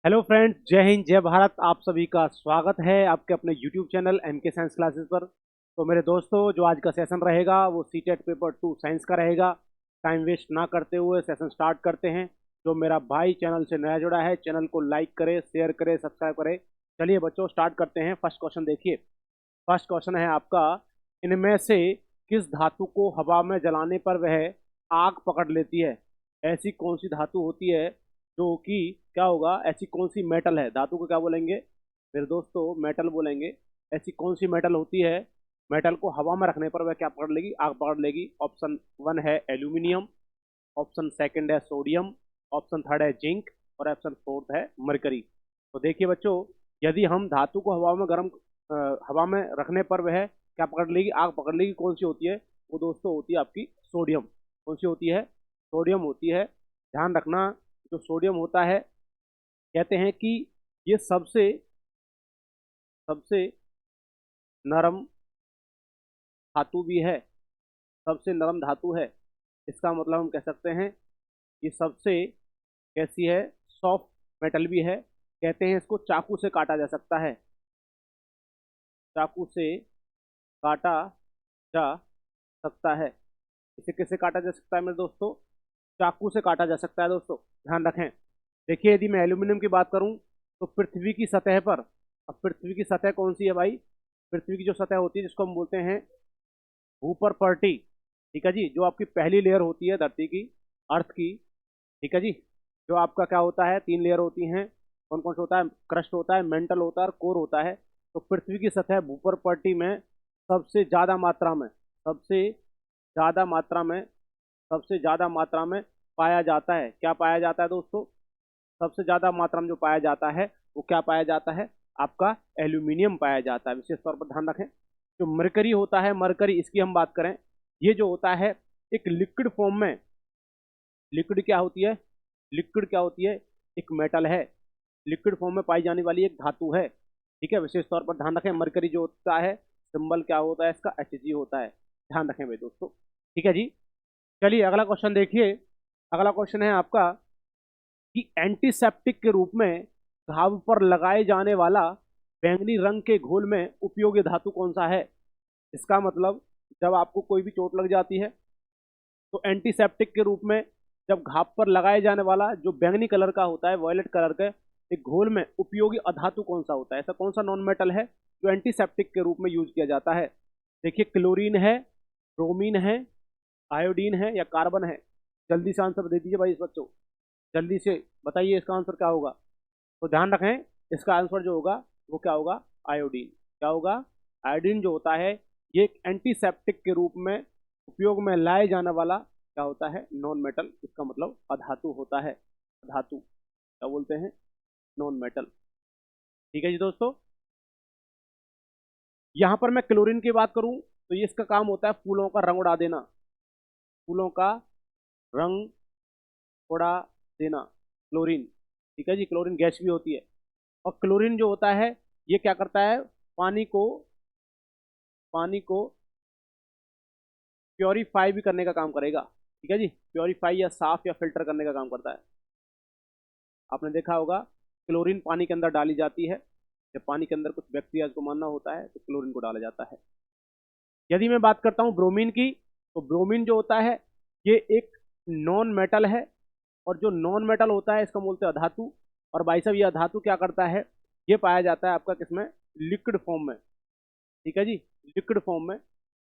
Hello friends, जय हिंद जय भारत। आप सभी का स्वागत है आपके अपने YouTube channel MK science classes पर। तो मेरे दोस्तों, जो आज का सेशन रहेगा वो सीटेट पेपर 2 साइंस का रहेगा। टाइम वेस्ट ना करते हुए सेशन स्टार्ट करते हैं। जो मेरा भाई चैनल से नया जुड़ा है, चैनल को लाइक करे, शेयर करे, सब्सक्राइब करे। चलिए बच्चों, स्टार्ट करते हैं। फर्स्ट क्वेश्चन देखिए। फर्स्ट क्वेश्चन है आपका, इनमें से किस धातु को हवा में जलाने पर वह आग पकड़ लेती है? ऐसी कौन सी धातु होती है जो कि क्या होगा? ऐसी कौन सी मेटल है? धातु को क्या बोलेंगे मेरे दोस्तों? मेटल बोलेंगे। ऐसी कौन सी मेटल होती है, मेटल को हवा में रखने पर वह क्या पकड़ लेगी? आग पकड़ लेगी। ऑप्शन वन है एल्यूमिनियम, ऑप्शन सेकंड है सोडियम, ऑप्शन थर्ड है जिंक और ऑप्शन फोर्थ है मरकरी। तो देखिए बच्चों, यदि हम धातु को हवा में रखने पर वह क्या पकड़ लेगी? आग पकड़ लेगी। कौन सी होती है वो दोस्तों? होती है आपकी सोडियम। कौन सी होती है? सोडियम होती है। ध्यान रखना, जो सोडियम होता है, कहते हैं कि ये सबसे सबसे नरम धातु भी है। सबसे नरम धातु है। इसका मतलब हम कह सकते हैं ये सबसे कैसी है? सॉफ्ट मेटल भी है। कहते हैं इसको चाकू से काटा जा सकता है। चाकू से काटा जा सकता है। इसे कैसे काटा जा सकता है मेरे दोस्तों? चाकू से काटा जा सकता है दोस्तों। ध्यान रखें। देखिए, यदि मैं एल्यूमिनियम की बात करूं तो पृथ्वी की सतह पर, अब पृथ्वी की सतह कौन सी है भाई? पृथ्वी की जो सतह होती है जिसको हम बोलते हैं ऊपर पर्टी, ठीक है जी, जो आपकी पहली लेयर होती है धरती की, अर्थ की, ठीक है जी। जो आपका क्या होता है, तीन लेयर होती हैं। कौन कौन सा होता है? क्रस्ट होता है, मेंटल होता है और कोर होता है। तो पृथ्वी की सतह ऊपर पर्टी में सबसे ज्यादा मात्रा में, सबसे ज्यादा मात्रा में, सबसे ज्यादा मात्रा में पाया जाता है। क्या पाया जाता है दोस्तों? सबसे ज्यादा मात्रा में जो पाया जाता है वो क्या पाया जाता है? आपका एल्यूमिनियम पाया जाता है। विशेष तौर पर ध्यान रखें। जो मरकरी होता है, मरकरी, इसकी हम बात करें, ये जो होता है एक लिक्विड फॉर्म में, लिक्विड क्या होती है? लिक्विड क्या होती है? एक मेटल है। लिक्विड फॉर्म में पाई जाने वाली एक धातु है। ठीक है, विशेष तौर पर ध्यान रखें। मरकरी जो होता है, सिंबल क्या होता है इसका? Hg होता है। ध्यान रखें भाई दोस्तों। ठीक है जी। चलिए अगला क्वेश्चन देखिए। अगला क्वेश्चन है आपका कि एंटीसेप्टिक के रूप में घाव पर लगाए जाने वाला बैंगनी रंग के घोल में उपयोगी धातु कौन सा है? इसका मतलब, जब आपको कोई भी चोट लग जाती है तो एंटीसेप्टिक के रूप में जब घाव पर लगाए जाने वाला जो बैंगनी कलर का होता है, वॉयलेट कलर का एक घोल में उपयोगी अधातु कौन सा होता है? ऐसा कौन सा नॉन मेटल है जो एंटीसेप्टिक के रूप में यूज किया जाता है? देखिए, क्लोरीन है, ब्रोमीन है, आयोडीन है या कार्बन है? जल्दी से आंसर दे दीजिए भाई इस बच्चों। जल्दी से बताइए इसका आंसर क्या होगा। तो ध्यान रखें, इसका आंसर जो होगा वो क्या होगा? आयोडीन। क्या होगा? आयोडीन जो होता है ये एक एंटीसेप्टिक के रूप में उपयोग में लाए जाने वाला क्या होता है? Non metal. इसका मतलब अधातु होता है। धातु क्या बोलते हैं? Non metal. ठीक है जी दोस्तों। यहां पर मैं क्लोरीन की बात करूं तो ये इसका काम होता है फूलों का रंग उड़ा देना। फूलों का रंग उड़ा देना, क्लोरीन। ठीक है जी, क्लोरीन गैस भी होती है। और क्लोरीन जो होता है ये क्या करता है? पानी को, पानी को प्योरीफाई भी करने का काम करेगा। ठीक है जी, प्योरीफाई या साफ या फिल्टर करने का काम करता है। आपने देखा होगा, क्लोरीन पानी के अंदर डाली जाती है। जब पानी के अंदर कुछ बैक्टीरिया को मारना होता है तो क्लोरीन को डाला जाता है। यदि मैं बात करता हूँ ब्रोमीन की, तो ब्रोमीन जो होता है ये एक नॉन मेटल है। और जो नॉन मेटल होता है इसका बोलते हैं अधातु। और भाई साहब, ये अधातु क्या करता है? ये पाया जाता है आपका किसमें? लिक्विड फॉर्म में। ठीक है जी, लिक्विड फॉर्म में,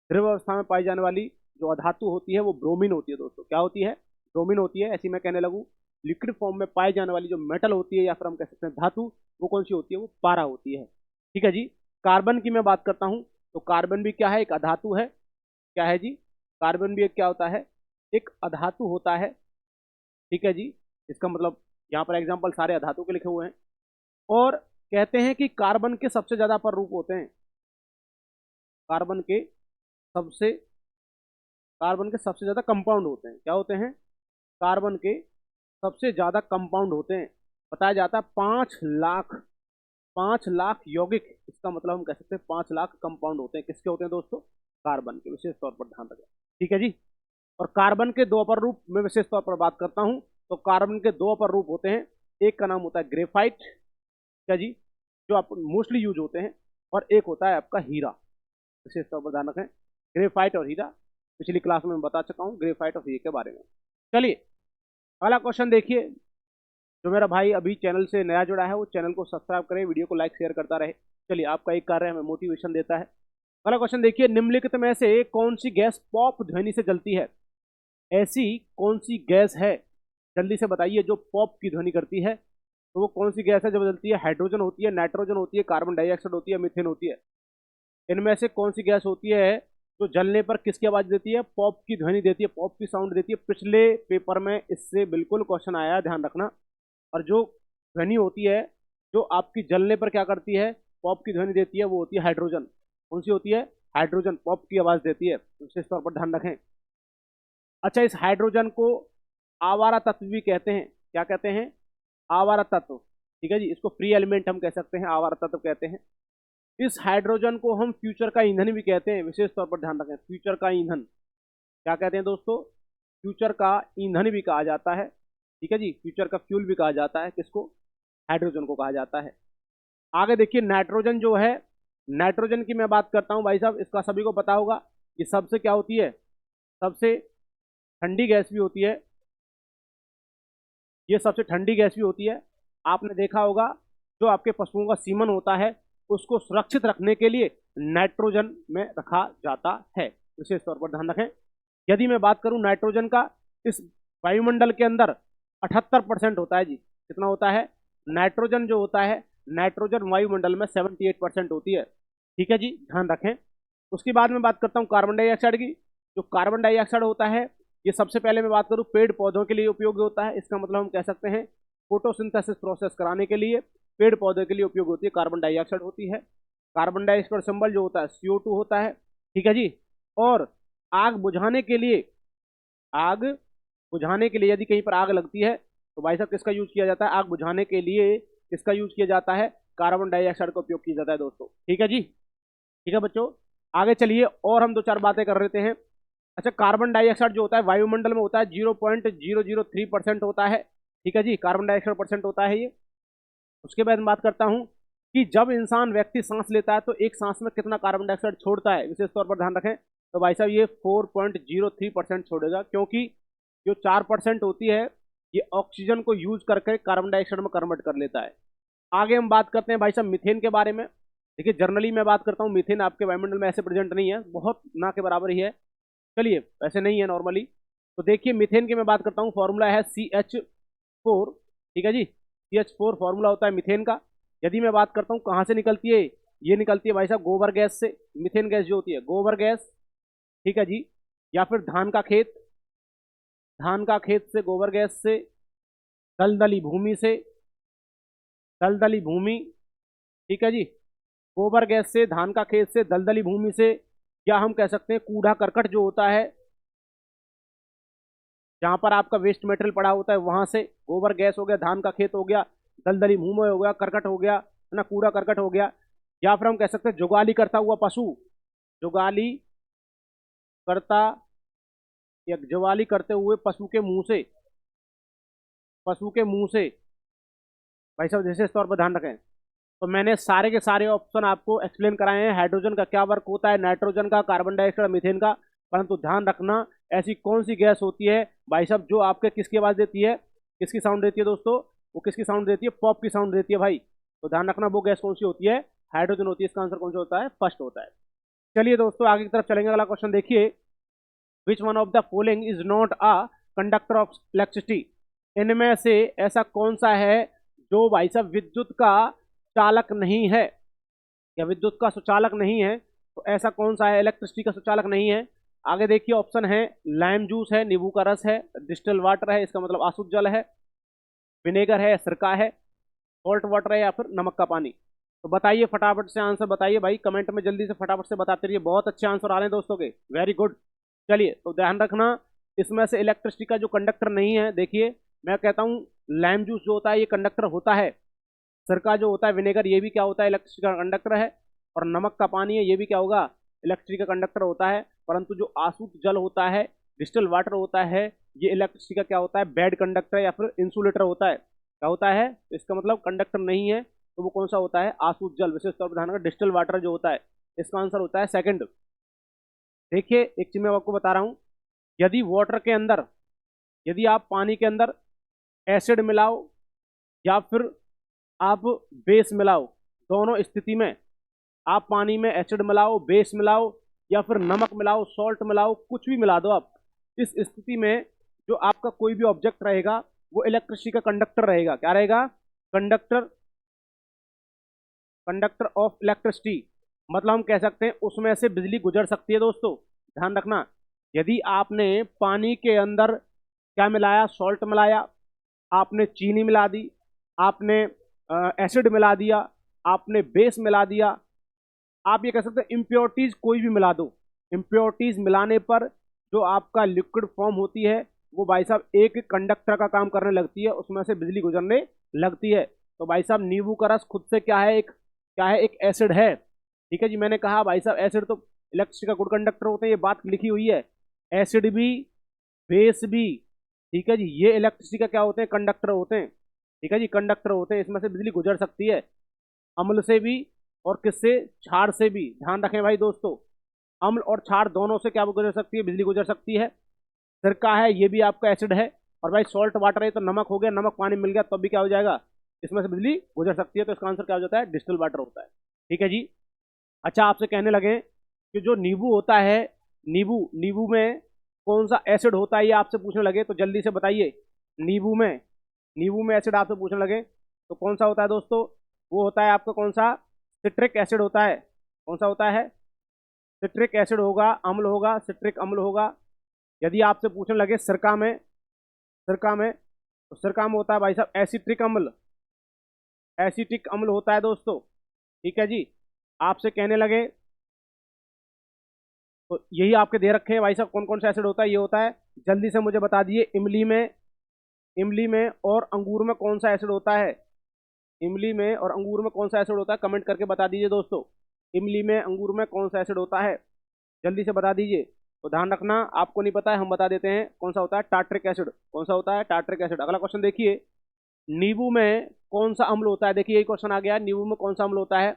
द्रव अवस्था में पाई जाने वाली जो अधातु होती है वो ब्रोमीन होती है दोस्तों। क्या होती है? ब्रोमीन होती है। ऐसी मैं कहने लगूँ, लिक्विड फॉर्म में पाई जाने वाली जो मेटल होती है या फिर हम कह सकते हैं धातु, वो कौन सी होती है? वो पारा होती है। ठीक है जी। कार्बन की मैं बात करता हूँ तो कार्बन भी क्या है? एक अधातु है। क्या है जी? कार्बन भी एक क्या होता है? एक अधातु होता है। ठीक है जी। इसका मतलब, यहाँ पर एग्जाम्पल सारे अधातु के लिखे हुए हैं। और कहते हैं कि कार्बन के सबसे ज्यादा पर रूप होते हैं। कार्बन के सबसे कार्बन के सबसे ज्यादा कंपाउंड होते हैं। क्या होते हैं? कार्बन के सबसे ज्यादा कंपाउंड होते हैं। बताया जाता है 5 लाख, 5 लाख यौगिक। इसका मतलब हम कह सकते हैं 5 लाख कंपाउंड होते हैं। किसके होते हैं दोस्तों? कार्बन के। विशेष तौर पर ध्यान रखें। ठीक है जी। और कार्बन के दो अपर रूप में विशेष तौर पर बात करता हूं तो कार्बन के दो अपर रूप होते हैं। एक का नाम होता है ग्रेफाइट, क्या जी, जो आप मोस्टली यूज होते हैं, और एक होता है आपका हीरा। विशेष तौर पर ध्यान रखें, ग्रेफाइट और हीरा पिछली क्लास में मैं बता चुका हूँ ग्रेफाइट और हीरे के बारे में। चलिए अगला क्वेश्चन देखिए। जो मेरा भाई अभी चैनल से नया जुड़ा है वो चैनल को सब्सक्राइब करे, वीडियो को लाइक शेयर करता रहे। चलिए आपका एक कार्य हमें मोटिवेशन देता है। अगला क्वेश्चन देखिए, निम्नलिखित में से कौन सी गैस पॉप ध्वनि से जलती है? ऐसी कौन सी गैस है, जल्दी से बताइए, जो पॉप की ध्वनि करती है? तो वो कौन सी गैस है जो जलती है? हाइड्रोजन होती है, नाइट्रोजन होती है, कार्बन डाइऑक्साइड होती है, मीथेन होती है। इनमें से कौन सी गैस होती है जो जलने पर किसकी आवाज देती है? पॉप की ध्वनि देती है, पॉप की साउंड देती है। पिछले पेपर में इससे बिल्कुल क्वेश्चन आया, ध्यान रखना। और जो ध्वनि होती है जो आपकी जलने पर क्या करती है, पॉप की ध्वनि देती है, वो होती है हाइड्रोजन। कौन सी होती है? हाइड्रोजन पॉप की आवाज देती है, विशेष तौर पर ध्यान रखें। अच्छा, इस हाइड्रोजन को आवारा तत्व भी कहते हैं। क्या कहते हैं? आवारा तत्व। ठीक है जी, इसको फ्री एलिमेंट हम कह सकते हैं, आवारा तत्व कहते हैं। इस हाइड्रोजन को हम फ्यूचर का ईंधन भी कहते हैं, विशेष तौर पर ध्यान रखें, फ्यूचर का ईंधन। क्या कहते हैं दोस्तों? फ्यूचर का ईंधन भी कहा जाता है। ठीक है जी, फ्यूचर का फ्यूल भी कहा जाता है। किसको? हाइड्रोजन को कहा जाता है। आगे देखिए, नाइट्रोजन जो है, नाइट्रोजन की मैं बात करता हूं भाई साहब, इसका सभी को पता होगा कि सबसे क्या होती है, सबसे ठंडी गैस भी होती है। ये सबसे ठंडी गैस भी होती है। आपने देखा होगा जो आपके पशुओं का सीमन होता है उसको सुरक्षित रखने के लिए नाइट्रोजन में रखा जाता है, विशेष तौर पर ध्यान रखें। यदि मैं बात करूं नाइट्रोजन का, इस वायुमंडल के अंदर 78% होता है जी। कितना होता है? नाइट्रोजन जो होता है, नाइट्रोजन वायुमंडल में 78% होती है। ठीक है जी, ध्यान रखें। उसके बाद में बात करता हूँ कार्बन डाइऑक्साइड की। जो कार्बन डाइऑक्साइड होता है, ये सबसे पहले मैं बात करूँ पेड़ पौधों के लिए उपयोगी होता है। इसका मतलब हम कह सकते हैं फोटोसिंथेसिस प्रोसेस कराने के लिए पेड़ पौधे के लिए उपयोग होती है, कार्बन डाइऑक्साइड होती है। कार्बन डाइऑक्साइड सिंबल जो होता है CO2 होता है। ठीक है जी। और आग बुझाने के लिए, आग बुझाने के लिए यदि कहीं पर आग लगती है तो भाई साहब किसका यूज किया जाता है? आग बुझाने के लिए किसका यूज किया जाता है? कार्बन डाइऑक्साइड का उपयोग किया जाता है दोस्तों। ठीक है जी, ठीक है बच्चों। आगे चलिए और हम दो चार बातें कर लेते हैं। अच्छा, कार्बन डाइऑक्साइड जो होता है वायुमंडल में होता है 0.003% होता है। ठीक है जी, कार्बन डाइऑक्साइड परसेंट होता है ये। उसके बाद मैं बात करता हूं कि जब इंसान व्यक्ति सांस लेता है तो एक सांस में कितना कार्बन डाइऑक्साइड छोड़ता है, विशेष तौर पर ध्यान रखें। तो भाई साहब ये 4.03% छोड़ेगा, क्योंकि जो 4% होती है ये ऑक्सीजन को यूज करके कार्बन डाइऑक्साइड में कन्वर्ट कर लेता है। आगे हम बात करते हैं भाई साहब मीथेन के बारे में। देखिए जनरली मैं बात करता हूँ, मीथेन आपके वायुमंडल में ऐसे प्रेजेंट नहीं है, बहुत ना के बराबर ही है। चलिए, ऐसे नहीं है नॉर्मली। तो देखिए मीथेन की मैं बात करता हूँ, फॉर्मूला है CH4। ठीक है जी, CH4 फॉर्मूला होता है मीथेन का। यदि मैं बात करता हूँ कहाँ से निकलती है, ये निकलती है भाई साहब गोबर गैस से। मीथेन गैस जो होती है गोबर गैस, ठीक है जी, या फिर धान का खेत, धान का खेत से गोबर गैस से, दलदली भूमि से, दलदली भूमि, ठीक है जी, गोबर गैस से, धान का खेत से, दलदली भूमि से, या हम कह सकते हैं कूड़ा करकट जो होता है, जहां पर आपका वेस्ट मटेरियल पड़ा होता है वहां से। गोबर गैस हो गया, धान का खेत हो गया, दलदली भूमि हो गया, करकट हो गया, है ना, कूड़ा करकट हो गया। या फिर हम कह सकते हैं जुगाली करता हुआ पशु, जुगाली करता, या जुगाली करते हुए पशु के मुंह से, पशु के मुंह से भाई साहब विशेष तौर पर ध्यान रखें। तो मैंने सारे के सारे ऑप्शन आपको एक्सप्लेन कराए हैं। हाइड्रोजन का क्या वर्क होता है, नाइट्रोजन का, कार्बन डाइऑक्साइड, मीथेन का। परंतु ध्यान रखना, ऐसी कौन सी गैस होती है भाई साहब जो आपके किसकी आवाज देती है, किसकी साउंड देती है दोस्तों? वो किसकी साउंड देती है? पॉप की साउंड देती है भाई। तो ध्यान रखना वो गैस कौन सी होती है? हाइड्रोजन होती है। इसका आंसर कौन सा होता है? फर्स्ट होता है। चलिए दोस्तों आगे की तरफ चलेंगे। अगला क्वेश्चन देखिए, which one of the following is not a conductor of electricity? इनमें से ऐसा कौन सा है जो भाई साहब विद्युत का चालक नहीं है, या विद्युत का सुचालक नहीं है? तो ऐसा कौन सा है इलेक्ट्रिसिटी का सुचालक नहीं है? आगे देखिए ऑप्शन है, लाइम जूस है, नींबू का रस है, डिस्टिल वाटर है, इसका मतलब आसुत जल है, विनेगर है, सिरका है, सॉल्ट वाटर है, या फिर नमक का पानी। तो बताइए फटाफट से आंसर बताइए भाई, कमेंट में जल्दी से फटाफट से बताते रहिए। बहुत अच्छे आंसर आ रहे हैं दोस्तों के, वेरी गुड। चलिए तो ध्यान रखना, इसमें से इलेक्ट्रिसिटी का जो कंडक्टर नहीं है, देखिए मैं कहता हूँ लाइम जूस जो होता है ये कंडक्टर होता है, सिरका जो होता है, विनेगर, ये भी क्या होता है? इलेक्ट्रिसिटी का कंडक्टर है। और नमक का पानी है, ये भी क्या होगा? इलेक्ट्रिसिटी का कंडक्टर होता है। परंतु जो आसुत जल होता है, डिस्टिल वाटर होता है, ये इलेक्ट्रिसिटी का क्या होता है? बैड कंडक्टर या फिर इंसुलेटर होता है। क्या होता है, तो इसका मतलब कंडक्टर नहीं है, तो वो कौन सा होता है, आसूत जल, विशेष तौर पर ध्यान रखना डिस्टिल वाटर जो होता है, इसका आंसर होता है सेकंड। देखिए एक चीज मैं आपको बता रहा हूं, यदि वाटर के अंदर, यदि आप पानी के अंदर एसिड मिलाओ या फिर आप बेस मिलाओ, दोनों स्थिति में, आप पानी में एसिड मिलाओ, बेस मिलाओ या फिर नमक मिलाओ, सॉल्ट मिलाओ, कुछ भी मिला दो आप, इस स्थिति में जो आपका कोई भी ऑब्जेक्ट रहेगा वो इलेक्ट्रिसिटी का कंडक्टर रहेगा। क्या रहेगा, कंडक्टर, कंडक्टर ऑफ इलेक्ट्रिसिटी। मतलब हम कह सकते हैं उसमें से बिजली गुजर सकती है दोस्तों। ध्यान रखना, यदि आपने पानी के अंदर क्या मिलाया, सॉल्ट मिलाया, आपने चीनी मिला दी, आपने एसिड मिला दिया, आपने बेस मिला दिया, आप ये कह सकते हैं इम्प्योरिटीज कोई भी मिला दो, इम्प्योरिटीज मिलाने पर जो आपका लिक्विड फॉर्म होती है वो भाई साहब एक कंडक्टर का काम करने लगती है, उसमें से बिजली गुजरने लगती है। तो भाई साहब नींबू का रस खुद से क्या है, एक क्या है, एक एसिड है। ठीक है जी, मैंने कहा भाई साहब एसिड तो इलेक्ट्रिसिटी का गुड कंडक्टर होते हैं, ये बात लिखी हुई है। एसिड भी, बेस भी, ठीक है जी, ये इलेक्ट्रिसिटी का क्या होते हैं, कंडक्टर होते हैं। ठीक है जी, कंडक्टर होते हैं, इसमें से बिजली गुजर सकती है, अम्ल से भी और किससे, क्षार से भी। ध्यान रखें भाई दोस्तों, अम्ल और क्षार दोनों से क्या गुजर सकती है, बिजली गुजर सकती है। सिरका है, ये भी आपका एसिड है, और भाई सॉल्ट वाटर है तो नमक हो गया, नमक पानी मिल गया तब भी क्या हो जाएगा, इसमें से बिजली गुजर सकती है। तो इसका आंसर क्या हो जाता है, डिस्टिल वाटर होता है। ठीक है जी। अच्छा, आपसे कहने लगे कि जो नींबू होता है, नींबू, नींबू में कौन सा एसिड होता है, ये आपसे पूछने लगे तो जल्दी से बताइए। नींबू में, नींबू में एसिड आपसे पूछने लगे तो कौन सा होता है दोस्तों, वो होता है आपका कौन सा, सिट्रिक एसिड होता है। कौन सा होता है, सिट्रिक एसिड होगा, अम्ल होगा, सिट्रिक अम्ल होगा। यदि आपसे पूछने लगे सिरका में, सिरका में, तो सिरका में होता है भाई साहब एसिट्रिक अम्ल, एसिटिक अम्ल होता है दोस्तों। ठीक है जी। आपसे कहने लगे तो यही आपके दे रखे हैं भाई साहब, कौन कौन सा एसिड होता है, ये होता है, जल्दी से मुझे बता दिए। इमली में, इमली में और अंगूर में कौन सा एसिड होता है, इमली में और अंगूर में कौन सा एसिड होता है, कमेंट करके बता दीजिए दोस्तों। इमली में, अंगूर में कौन सा एसिड होता है, जल्दी से बता दीजिए। तो ध्यान रखना, आपको नहीं पता है हम बता देते हैं, कौन सा होता है, टार्ट्रिक एसिड। कौन सा होता है, टार्ट्रिक एसिड। अगला क्वेश्चन देखिए, नींबू में कौन सा अम्ल होता है, देखिए यही क्वेश्चन आ गया, नींबू में कौन सा अम्ल होता है,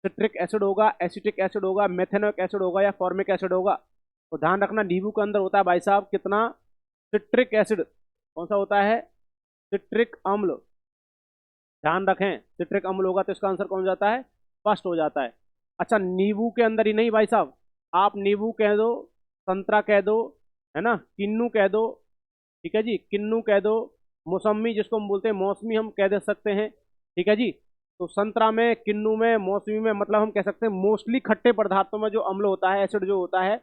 सिट्रिक एसिड होगा, एसिटिक एसिड होगा, मेथेनोइक एसिड होगा या फॉर्मिक एसिड होगा। तो ध्यान रखना, नींबू के अंदर होता है भाई साहब कितना, सिट्रिक एसिड। कौन सा होता है, सिट्रिक अम्ल। ध्यान रखें, सिट्रिक अम्ल होगा तो इसका आंसर कौन हो जाता है, फर्स्ट हो जाता है। अच्छा, नींबू के अंदर ही नहीं भाई साहब, आप नींबू कह दो, संतरा कह दो, है ना, किन्नू कह दो, ठीक है जी, किन्नू कह दो, मौसमी जिसको हम बोलते हैं मौसमी हम कह दे सकते हैं। ठीक है जी। तो संतरा में, किन्नू में, मौसमी में, मतलब हम कह सकते हैं मोस्टली खट्टे पदार्थों में जो अम्ल होता है, एसिड जो होता है,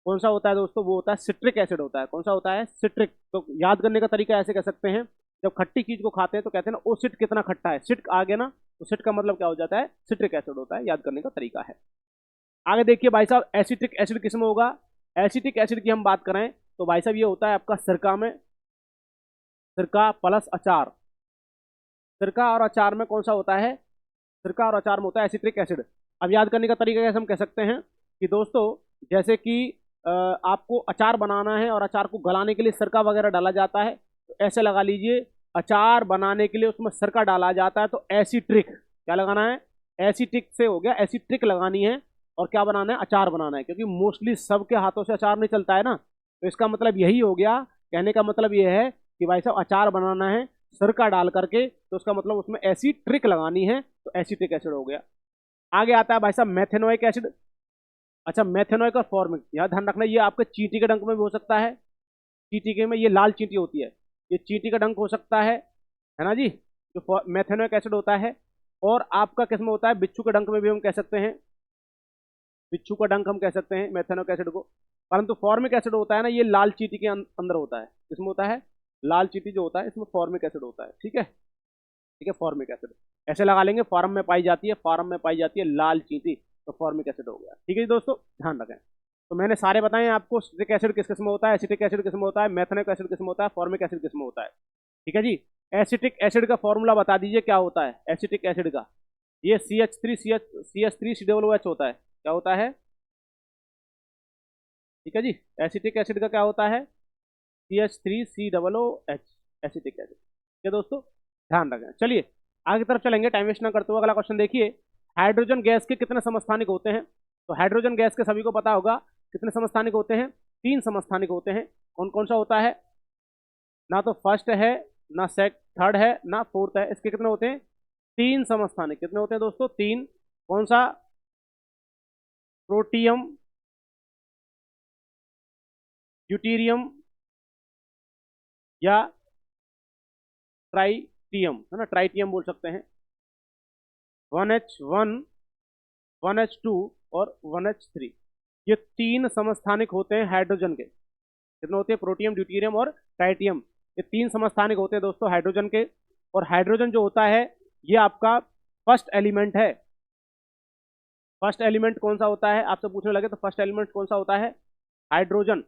कौन सा होता है दोस्तों, वो होता है सिट्रिक एसिड होता है। कौन सा होता है, सिट्रिक। तो याद करने का तरीका ऐसे कह सकते हैं, जब खट्टी चीज को खाते हैं तो कहते हैं ना, ओ सिट कितना खट्टा है, सिट आ गया ना, तो सिट का मतलब क्या हो जाता है, सिट्रिक एसिड होता है। याद करने का तरीका है। आगे देखिए भाई साहब, एसिटिक एसिड किसमें होगा, एसिटिक एसिड की हम बात करें तो भाई साहब ये होता है आपका सिरका में, सिरका प्लस अचार। सिरका और अचार में कौन सा होता है, सिरका और अचार में होता है एसिट्रिक एसिड। अब याद करने का तरीका कैसे हम कह सकते हैं कि दोस्तों, जैसे कि आपको अचार बनाना है और अचार को गलाने के लिए सिरका वगैरह डाला जाता है, तो ऐसे लगा लीजिए, अचार बनाने के लिए उसमें सिरका डाला जाता है, तो एसिट्रिक क्या लगाना है, एसिटिक से हो गया, एसिट्रिक लगानी है, और क्या बनाना है, अचार बनाना है, क्योंकि मोस्टली सबके हाथों से अचार नहीं चलता है ना। तो इसका मतलब यही हो गया, कहने का मतलब ये है कि भाई साहब अचार बनाना है सिरका डाल करके, तो उसका मतलब उसमें एसिट्रिक लगानी है, तो एसिट्रिक एसिड हो गया। आगे आता है भाई साहब मेथेनोइक एसिड। अच्छा, मेथेनोइक और फॉर्मिक, यह ध्यान रखना, ये आपके चींटी के डंक में भी हो सकता है, चींटी के में ये लाल चींटी होती है, ये चींटी का डंक हो सकता है ना जी, जो मेथेनोइक एसिड होता है। और आपका किसमें होता है, बिच्छू के डंक में भी हम कह सकते हैं, बिच्छू का डंक हम कह सकते हैं मेथेनोइक एसिड को। परंतु फॉर्मिक एसिड होता है ना, ये लाल चींटी के अंदर होता है, इसमें होता है, लाल चींटी जो होता है इसमें फॉर्मिक एसिड होता है। ठीक है, ठीक है, फॉर्मिक एसिड ऐसे लगा लेंगे, फार्म में पाई जाती है, फार्म में पाई जाती है लाल चींटी, तो फॉर्मिक एसिड हो गया। ठीक है जी दोस्तों, ध्यान रखें। तो मैंने सारे बताए आपको, सिट्रिक एसिड किस किस्म में होता है, एसिटिक एसिड किस में होता है, मेथेनोइक एसिड किस में होता है, फॉर्मिक एसिड किस में होता है। ठीक है जी। एसिटिक एसिड का फॉर्मूला बता दीजिए क्या होता है, एसिटिक एसिड का, ये CH3CH3COOH होता है। क्या होता है, ठीक है जी, एसिटिक एसिड का क्या होता है, CH3COOH, एसिटिक एसिड। ठीक है दोस्तों, ध्यान रखें। चलिए आगे तरफ चलेंगे, टाइम वेस्ट ना करते हुए अगला क्वेश्चन देखिए। हाइड्रोजन गैस के कितने समस्थानिक होते हैं? तो हाइड्रोजन गैस के सभी को पता होगा कितने समस्थानिक होते हैं, 3 समस्थानिक होते हैं। कौन कौन सा होता है? ना तो फर्स्ट है, ना थर्ड है, ना फोर्थ है। इसके कितने होते हैं? 3 समस्थानिक। कितने होते हैं दोस्तों? 3। कौन सा? प्रोटियम, ड्यूटीरियम या ट्राइटियम, है ना, ट्राइटियम बोल सकते हैं। 1H1, 1H2 और 1H3, ये 3 समस्थानिक होते हैं हाइड्रोजन के। कितने होते हैं? प्रोटियम, ड्यूटीरियम और ट्राइटियम, ये 3 समस्थानिक होते हैं दोस्तों हाइड्रोजन के। और हाइड्रोजन जो होता है ये आपका फर्स्ट एलिमेंट है। फर्स्ट एलिमेंट कौन सा होता है आपसे पूछने लगे तो फर्स्ट एलिमेंट कौन सा होता है? हाइड्रोजन।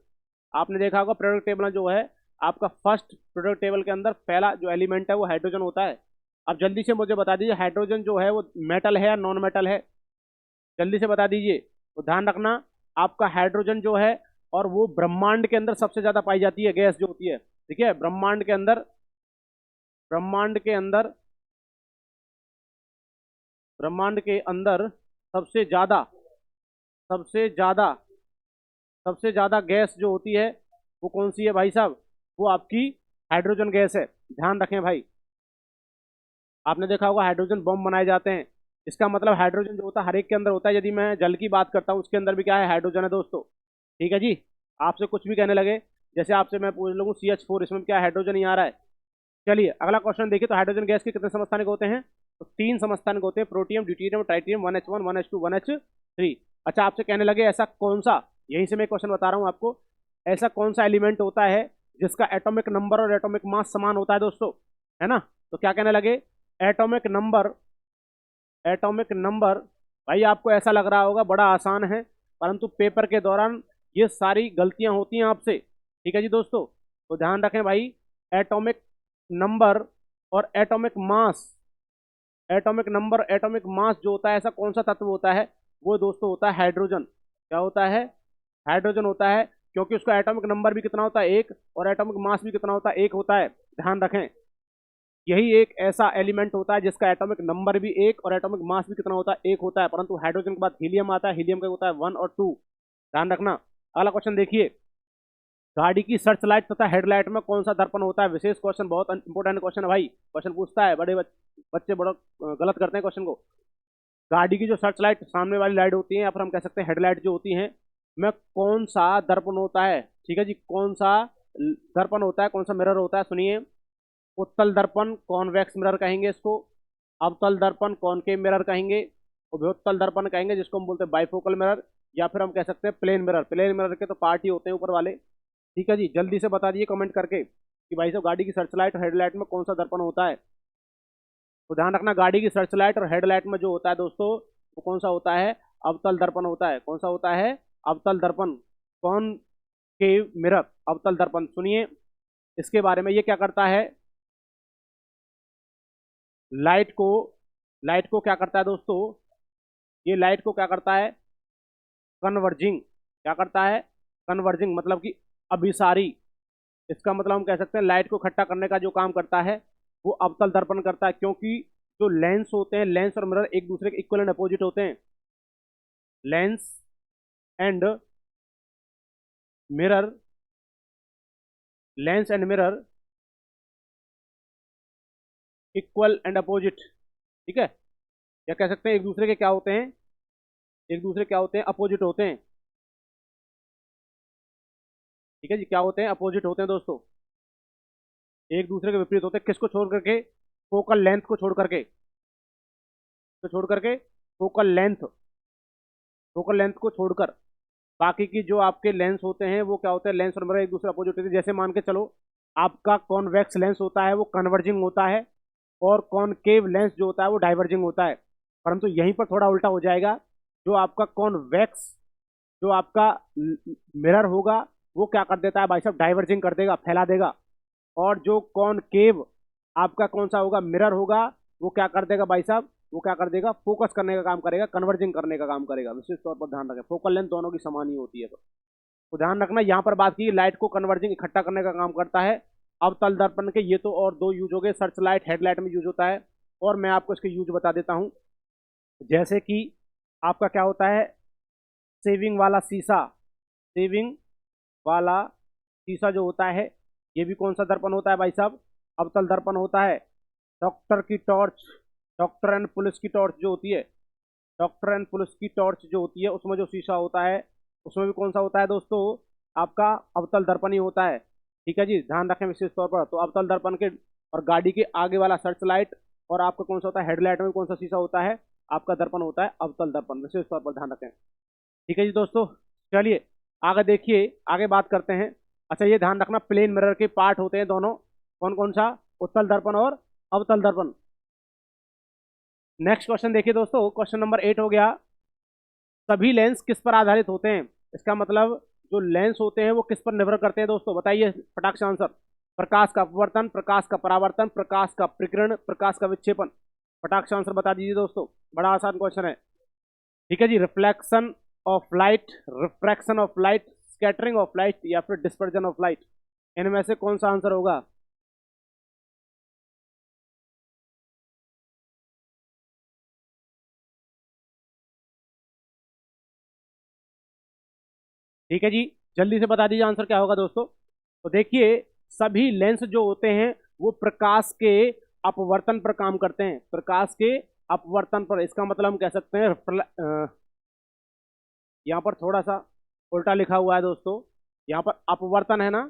आपने देखा होगा प्रोडक्ट टेबल जो है आपका, फर्स्ट प्रोडक्ट टेबल के अंदर पहला जो एलिमेंट है वो हाइड्रोजन होता है। अब जल्दी से मुझे बता दीजिए हाइड्रोजन जो है वो मेटल है या नॉन मेटल है? जल्दी से बता दीजिए। तो ध्यान रखना आपका हाइड्रोजन जो है और वो ब्रह्मांड के अंदर सबसे ज्यादा पाई जाती है गैस जो होती है, ठीक है। ब्रह्मांड के अंदर, ब्रह्मांड के अंदर, ब्रह्मांड के अंदर सबसे ज्यादा, सबसे ज्यादा, सबसे ज्यादा गैस जो होती है वो कौन सी है भाई साहब? वो आपकी हाइड्रोजन गैस है। ध्यान रखें भाई। आपने देखा होगा हाइड्रोजन बम बनाए जाते हैं, इसका मतलब हाइड्रोजन जो होता है हर एक के अंदर होता है। यदि मैं जल की बात करता हूँ उसके अंदर भी क्या है? हाइड्रोजन है दोस्तों। ठीक है जी। आपसे कुछ भी कहने लगे, जैसे आपसे मैं पूछ लूँ CH4, इसमें क्या हाइड्रोजन ही आ रहा है। चलिए अगला क्वेश्चन देखिए। तो हाइड्रोजन गैस के कितने समस्थानिक होते हैं? तो 3 समस्थानिक होते हैं, protium, deuterium, tritium. 1H1, 1H2, 1H3। अच्छा आपसे कहने लगे ऐसा कौन सा, यहीं से मैं क्वेश्चन बता रहा हूँ आपको, ऐसा कौन सा एलिमेंट होता है जिसका एटॉमिक नंबर और एटॉमिक मास समान होता है दोस्तों, है ना? तो क्या कहने लगे? Atomic number, atomic number. भाई आपको ऐसा लग रहा होगा बड़ा आसान है, परंतु पेपर के दौरान ये सारी गलतियां होती हैं आपसे। ठीक है जी दोस्तों, तो ध्यान रखें भाई। एटॉमिक नंबर और atomic mass, atomic number, atomic mass जो होता है, ऐसा कौन सा तत्व होता है? वो दोस्तों होता है हाइड्रोजन। क्या होता है? हाइड्रोजन होता है, क्योंकि उसका एटॉमिक नंबर भी कितना होता है? 1, और एटॉमिक मास भी कितना होता है? 1 होता है। ध्यान रखें, यही एक ऐसा एलिमेंट होता है जिसका एटॉमिक नंबर भी 1 और एटॉमिक मास भी कितना होता है? 1 होता है। परंतु हाइड्रोजन के बाद हीलियम आता है, हीलियम का होता है 1 और 2। ध्यान रखना। अगला क्वेश्चन देखिए। गाड़ी की सर्च लाइट तथा हेडलाइट में कौन सा दर्पण होता है? विशेष क्वेश्चन, बहुत इंपॉर्टेंट क्वेश्चन है भाई। क्वेश्चन पूछता है, बच्चे बड़ा गलत करते हैं क्वेश्चन को। गाड़ी की जो सर्च लाइट, सामने वाली लाइट होती है, या फिर हम कह सकते हैं हेडलाइट जो होती हैं, में कौन सा दर्पण होता है? ठीक है जी, कौन सा दर्पण होता है, कौन सा मिरर होता है? सुनिए। उत्तल दर्पण, कॉन्वेक्स मिरर कहेंगे इसको। अवतल दर्पण, कॉनकेव मिरर कहेंगे। उभयोत्तल दर्पण कहेंगे जिसको हम बोलते हैं बाइफोकल मिरर, या फिर हम कह सकते हैं प्लेन मिरर। प्लेन मिरर के तो पार्ट ही होते हैं ऊपर वाले। ठीक है जी, जल्दी से बता दीजिए कमेंट करके कि भाई साहब गाड़ी की सर्च लाइट और हेडलाइट में कौन सा दर्पण होता है। तो ध्यान रखना, गाड़ी की सर्च लाइट और हेडलाइट में जो होता है दोस्तों, वो कौन सा होता है? अवतल दर्पण होता है। कौन सा होता है? अवतल दर्पण, कौन केव मिरर, अवतल दर्पण। सुनिए इसके बारे में, ये क्या करता है? लाइट को, लाइट को क्या करता है दोस्तों? ये लाइट को क्या करता है? कन्वर्जिंग। क्या करता है? कन्वर्जिंग, मतलब कि अभिसारी। इसका मतलब हम कह सकते हैं लाइट को इकट्ठा करने का जो काम करता है वो अवतल दर्पण करता है। क्योंकि जो लेंस होते हैं, लेंस और मिरर एक दूसरे के इक्वल एंड अपोजिट होते हैं। Lens and mirror, lens and mirror equal and opposite. ठीक है, या कह सकते हैं एक दूसरे के क्या होते हैं? एक दूसरे क्या होते हैं? अपोजिट होते हैं। ठीक है जी, क्या होते हैं? अपोजिट होते हैं दोस्तों, एक दूसरे के विपरीत होते हैं। किसको छोड़ करके? फोकल लेंथ को छोड़ करके, तो छोड़ करके फोकल लेंथ, फोकल लेंथ को छोड़कर बाकी की जो आपके लेंस होते हैं वो क्या होते हैं? लेंस और मिरर एक दूसरे अपोजिट होते हैं। जैसे मान के चलो आपका कॉन्वेक्स लेंस होता है वो कन्वर्जिंग होता है, और कॉनकेव लेंस जो होता है वो डाइवर्जिंग होता है। परंतु यहीं पर थोड़ा उल्टा हो जाएगा। जो आपका कॉन्वेक्स, जो आपका मिरर होगा वो क्या कर देता है भाई साहब? डाइवर्जिंग कर देगा, फैला देगा। और जो कॉनकेव आपका कौन सा होगा? मिरर होगा, वो क्या कर देगा भाई साहब? वो क्या कर देगा? फोकस करने का काम करेगा, कन्वर्जिंग करने का काम करेगा। विशेष तौर पर ध्यान रखें, फोकल लेंथ दोनों की समान ही होती है। तो ध्यान रखना, यहाँ पर बात की लाइट को कन्वर्जिंग, इकट्ठा करने का काम करता है, अवतल दर्पण के ये तो और दो यूज हो गए, सर्च लाइट हेडलाइट में यूज होता है। और मैं आपको इसके यूज बता देता हूँ। जैसे कि आपका क्या होता है, सेविंग वाला शीशा, सेविंग वाला शीशा जो होता है, ये भी कौन सा दर्पण होता है भाई साहब, अवतल दर्पण होता है। डॉक्टर की टॉर्च, डॉक्टर एंड पुलिस की टॉर्च जो होती है, डॉक्टर एंड पुलिस की टॉर्च जो होती है, उसमें जो शीशा होता है उसमें भी कौन सा होता है दोस्तों, आपका अवतल दर्पण ही होता है। ठीक है जी, ध्यान रखें विशेष तौर पर। तो अवतल दर्पण के और गाड़ी के आगे वाला सर्च लाइट और आपका कौन सा होता है, हेडलाइट में कौन सा शीशा होता है, आपका दर्पण होता है अवतल दर्पण, विशेष तौर पर ध्यान रखें। ठीक है जी दोस्तों, चलिए आगे देखिए, आगे बात करते हैं। अच्छा ये ध्यान रखना, प्लेन मिरर के पार्ट होते हैं दोनों, कौन कौन सा, उत्तल दर्पण और अवतल दर्पण। नेक्स्ट क्वेश्चन देखिए दोस्तों, क्वेश्चन नंबर 8 हो गया, सभी लेंस किस पर आधारित होते हैं। इसका मतलब जो लेंस होते हैं वो किस पर निर्भर करते हैं दोस्तों, बताइए फटाक से आंसर। प्रकाश का अपवर्तन, प्रकाश का परावर्तन, प्रकाश का प्रकीर्ण, प्रकाश का विक्षेपन। फटाक से आंसर बता दीजिए दोस्तों, बड़ा आसान क्वेश्चन है। ठीक है जी, reflection of light, refraction of light, scattering of light या फिर डिस्पर्जन ऑफ लाइट, इनमें से कौन सा आंसर होगा। ठीक है जी, जल्दी से बता दीजिए आंसर क्या होगा दोस्तों। तो देखिए, सभी लेंस जो होते हैं वो प्रकाश के अपवर्तन पर काम करते हैं, प्रकाश के अपवर्तन पर। इसका मतलब हम कह सकते हैं यहाँ पर थोड़ा सा उल्टा लिखा हुआ है दोस्तों, यहाँ पर अपवर्तन है ना,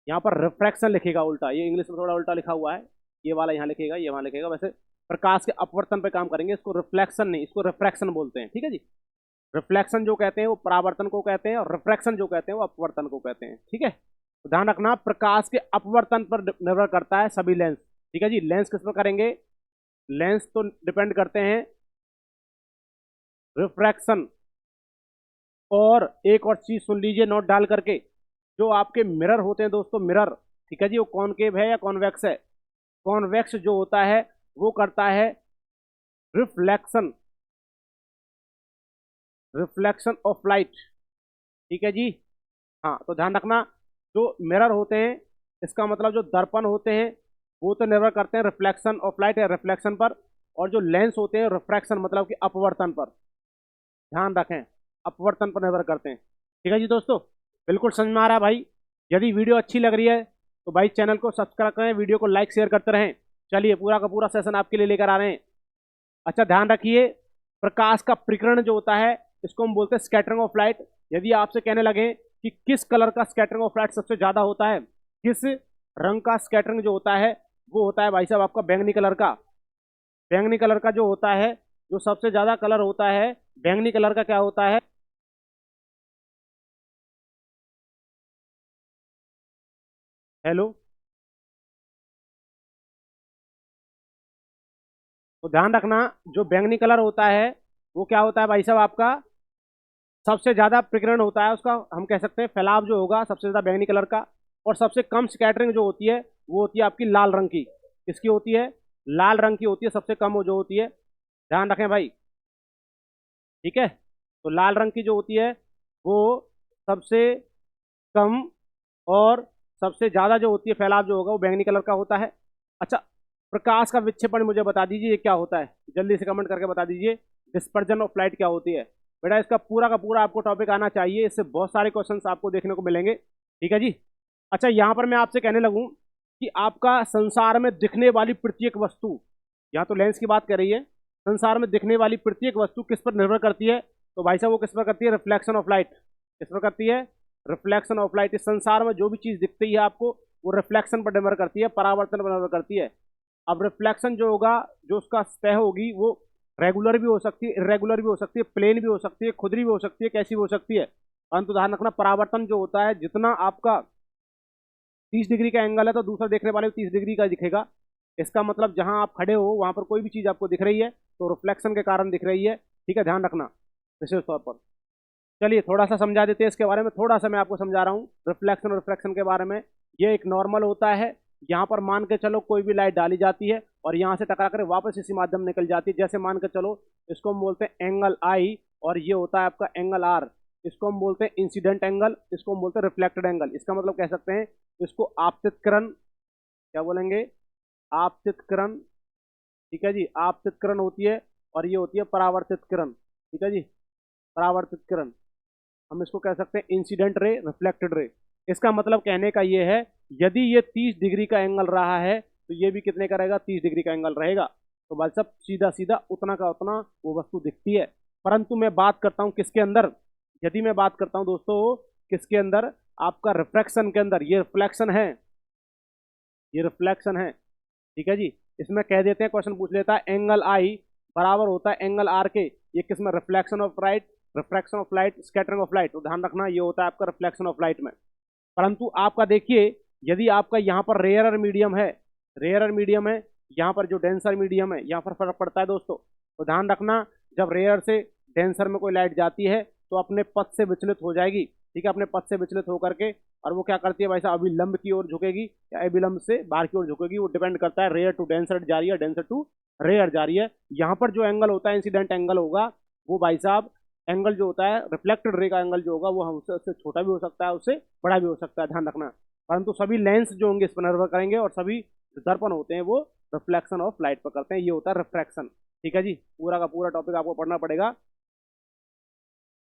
यहाँ पर रिफ्रैक्शन लिखेगा उल्टा, ये इंग्लिश में थोड़ा उल्टा लिखा हुआ है, ये वाला यहाँ लिखेगा, ये वहाँ लिखेगा। वैसे प्रकाश के अपवर्तन पे काम करेंगे, इसको रिफ्लेक्शन नहीं, इसको रिफ्रैक्शन बोलते हैं। ठीक है जी, रिफ्लेक्शन जो कहते हैं वो परावर्तन को कहते हैं और रिफ्रैक्शन जो कहते हैं वो अपवर्तन को कहते हैं। ठीक है, तो ध्यान रखना, प्रकाश के अपवर्तन पर निर्भर करता है सभी लेंस। ठीक है जी, लेंस किस पर करेंगे, लेंस तो डिपेंड करते हैं रिफ्रैक्शन। और एक और चीज सुन लीजिए नोट डाल करके, जो आपके मिरर होते हैं दोस्तों, मिरर, ठीक है जी, वो कॉनकेव है या कॉन्वेक्स है। कॉन्वेक्स जो होता है वो करता है रिफ्लेक्शन, रिफ्लेक्शन ऑफ लाइट। ठीक है जी, हाँ तो ध्यान रखना, जो मिरर होते हैं, इसका मतलब जो दर्पण होते हैं वो तो निर्भर करते हैं रिफ्लेक्शन ऑफ लाइट या रिफ्लेक्शन पर, और जो लेंस होते हैं रिफ्रैक्शन मतलब कि अपवर्तन पर। ध्यान रखें, अपवर्तन पर निर्भर करते हैं। ठीक है जी दोस्तों, बिल्कुल समझ में आ रहा है भाई। यदि वीडियो अच्छी लग रही है तो भाई चैनल को सब्सक्राइब करें, वीडियो को लाइक शेयर करते रहें। चलिए पूरा का पूरा सेशन आपके लिए लेकर आ रहे हैं। अच्छा ध्यान रखिए, प्रकाश का प्रकीर्ण जो होता है इसको हम बोलते हैं स्कैटरिंग ऑफ लाइट। यदि आपसे कहने लगे कि किस कलर का स्कैटरिंग ऑफ लाइट सबसे ज्यादा होता है, किस रंग का स्कैटरिंग जो होता है, वो होता है भाई साहब आपका बैंगनी कलर का। बैंगनी कलर का जो होता है, जो सबसे ज्यादा कलर होता है बैंगनी कलर का, क्या होता है, हेलो। तो ध्यान रखना, जो बैंगनी कलर होता है वो क्या होता है भाई साहब आपका, सबसे ज्यादा प्रकीर्ण होता है उसका, हम कह सकते हैं फैलाव जो होगा सबसे ज्यादा बैंगनी कलर का। और सबसे कम स्कैटरिंग जो होती है वो होती है आपकी लाल रंग की। किसकी होती है, लाल रंग की होती है सबसे कम, वो जो होती है, ध्यान रखें भाई। ठीक है, तो लाल रंग की जो होती है वो सबसे कम, और सबसे ज्यादा जो होती है फैलाव जो होगा वो बैंगनी कलर का होता है। अच्छा, प्रकाश का विक्षेपण मुझे बता दीजिए ये क्या होता है, जल्दी से कमेंट करके बता दीजिए। डिस्पर्जन ऑफ लाइट क्या होती है। बेटा इसका पूरा का पूरा आपको टॉपिक आना चाहिए, इससे बहुत सारे क्वेश्चंस आपको देखने को मिलेंगे। ठीक है जी। अच्छा यहाँ पर मैं आपसे कहने लगूं कि आपका संसार में दिखने वाली प्रत्येक वस्तु, यहाँ तो लेंस की बात कर रही है, संसार में दिखने वाली प्रत्येक वस्तु किस पर निर्भर करती है, तो भाई साहब वो किस पर करती है, रिफ्लेक्शन ऑफ लाइट। किस पर करती है, रिफ्लेक्शन ऑफ लाइट। इस संसार में जो भी चीज दिखती है आपको वो रिफ्लेक्शन पर निर्भर करती है, परावर्तन पर निर्भर करती है। अब रिफ्लेक्शन जो होगा, जो उसका सतह होगी वो रेगुलर भी हो सकती है, इरेगुलर भी हो सकती है, प्लेन भी हो सकती है, खुदरी भी हो सकती है, कैसी भी हो सकती है। परंतु ध्यान रखना, परावर्तन जो होता है, जितना आपका 30 डिग्री का एंगल है तो दूसरा देखने वाले को 30 डिग्री का दिखेगा। इसका मतलब जहां आप खड़े हो वहां पर कोई भी चीज आपको दिख रही है तो रिफ्लेक्शन के कारण दिख रही है। ठीक है, ध्यान रखना विशेष तौर पर। चलिए थोड़ा सा समझा देते हैं इसके बारे में, थोड़ा सा मैं आपको समझा रहा हूँ रिफ्लेक्शन और रिफ्रैक्शन के बारे में। ये एक नॉर्मल होता है, यहाँ पर मान के चलो कोई भी लाइट डाली जाती है और यहाँ से टकरा कर वापस इसी माध्यम निकल जाती है। जैसे मान के चलो, इसको हम बोलते हैं एंगल आई, और ये होता है आपका एंगल आर। इसको हम बोलते हैं इंसिडेंट एंगल, इसको हम बोलते हैं रिफ्लेक्टेड एंगल। इसका मतलब कह सकते हैं इसको आपतित किरण क्या बोलेंगे, आपतित किरण। ठीक है जी, आपतित किरण होती है, और ये होती है परावर्तित किरण। ठीक है जी, परावर्तित किरण, हम इसको कह सकते हैं इंसिडेंट रे, रिफ्लेक्टेड रे। इसका मतलब कहने का ये है, यदि ये 30 डिग्री का एंगल रहा है तो ये भी कितने का रहेगा, 30 डिग्री का एंगल रहेगा। तो भाई साहब सीधा सीधा उतना का उतना वो वस्तु दिखती है। परंतु मैं बात करता हूं किसके अंदर, यदि मैं बात करता हूं दोस्तों किसके अंदर, आपका रिफ्रैक्शन के अंदर। ये रिफ्लेक्शन है, ये रिफ्लेक्शन है। ठीक है जी, इसमें कह देते हैं, क्वेश्चन पूछ लेता है एंगल आई बराबर होता है एंगल आर के। ये किसमें, reflection of light, refraction of light, scattering of light. तो ध्यान रखना ये होता है आपका रिफ्लेक्शन ऑफ लाइट में। परंतु आपका देखिए, यदि आपका यहाँ पर रेयरर मीडियम है, रेयरर मीडियम है, यहाँ पर जो डेंसर मीडियम है, यहाँ पर फर्क पड़ता है दोस्तों। तो ध्यान रखना, जब रेयर से डेंसर में कोई लाइट जाती है तो अपने पथ से विचलित हो जाएगी। ठीक है, अपने पथ से विचलित होकर के, और वो क्या करती है भाई साहब, अभिलंब की ओर झुकेगी या अभिलंब से बाहर की ओर झुकेगी, वो डिपेंड करता है, रेयर टू डेंसर जा रही है, डेंसर टू रेयर जा रही है। यहाँ पर जो एंगल होता है, इंसिडेंट एंगल होगा, वो भाई साहब एंगल जो होता है, रिफ्लेक्टेड रे का एंगल जो होगा, वो उससे छोटा भी हो सकता है, उससे बड़ा भी हो सकता है, ध्यान रखना। परंतु सभी लेंस जो होंगे इस पर निर्भर करेंगे, और सभी जो दर्पण होते हैं वो रिफ्लेक्शन ऑफ लाइट पर करते हैं। ये होता है रिफ्रैक्शन। ठीक है जी, पूरा का पूरा टॉपिक आपको पढ़ना पड़ेगा,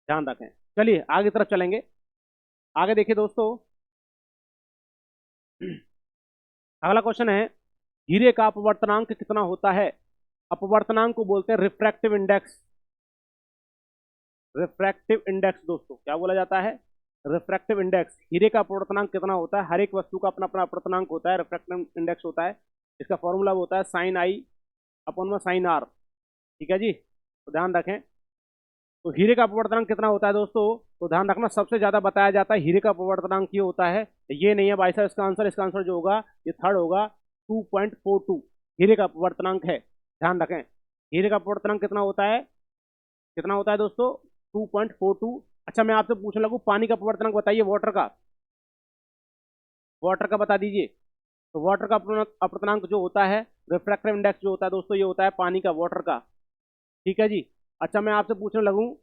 ध्यान रखें। चलिए आगे तरफ चलेंगे। आगे देखिए दोस्तों, अगला क्वेश्चन है, हीरे का अपवर्तनांक कितना होता है। अपवर्तनांक को बोलते हैं रिफ्रैक्टिव इंडेक्स। रिफ्रैक्टिव इंडेक्स दोस्तों क्या बोला जाता है, रिफ्रैक्टिव इंडेक्स। हीरे का अपवर्तनांक कितना होता है, हर एक वस्तु का अपना अपना अपवर्तनांक होता है, रिफ्रैक्टिव इंडेक्स होता है। इसका फॉर्मूला होता है साइन आई अपॉन में साइन आर। ठीक है जी, तो ध्यान रखें। तो हीरे का अपवर्तनांक कितना होता है दोस्तों, तो ध्यान रखना, सबसे ज्यादा बताया जाता है हीरे का अपवर्तनांक ये होता है, ये नहीं है भाई साहब इसका आंसर। इसका आंसर जो होगा ये थर्ड होगा, 2.42 हीरे का अपवर्तनांक है। ध्यान रखें, हीरे का अपवर्तनांक कितना होता है, कितना होता है दोस्तों, 2.42। अच्छा मैं आपसे पूछने लगूं, पानी का अपवर्तनांक बताइए, वाटर का, वाटर का बता दीजिए। तो वाटर का अपवर्तनांक जो होता है, रिफ्रैक्टिव इंडेक्स जो होता है दोस्तों, ये होता है पानी का, वाटर का। ठीक है जी। अच्छा मैं आपसे पूछने लगूं,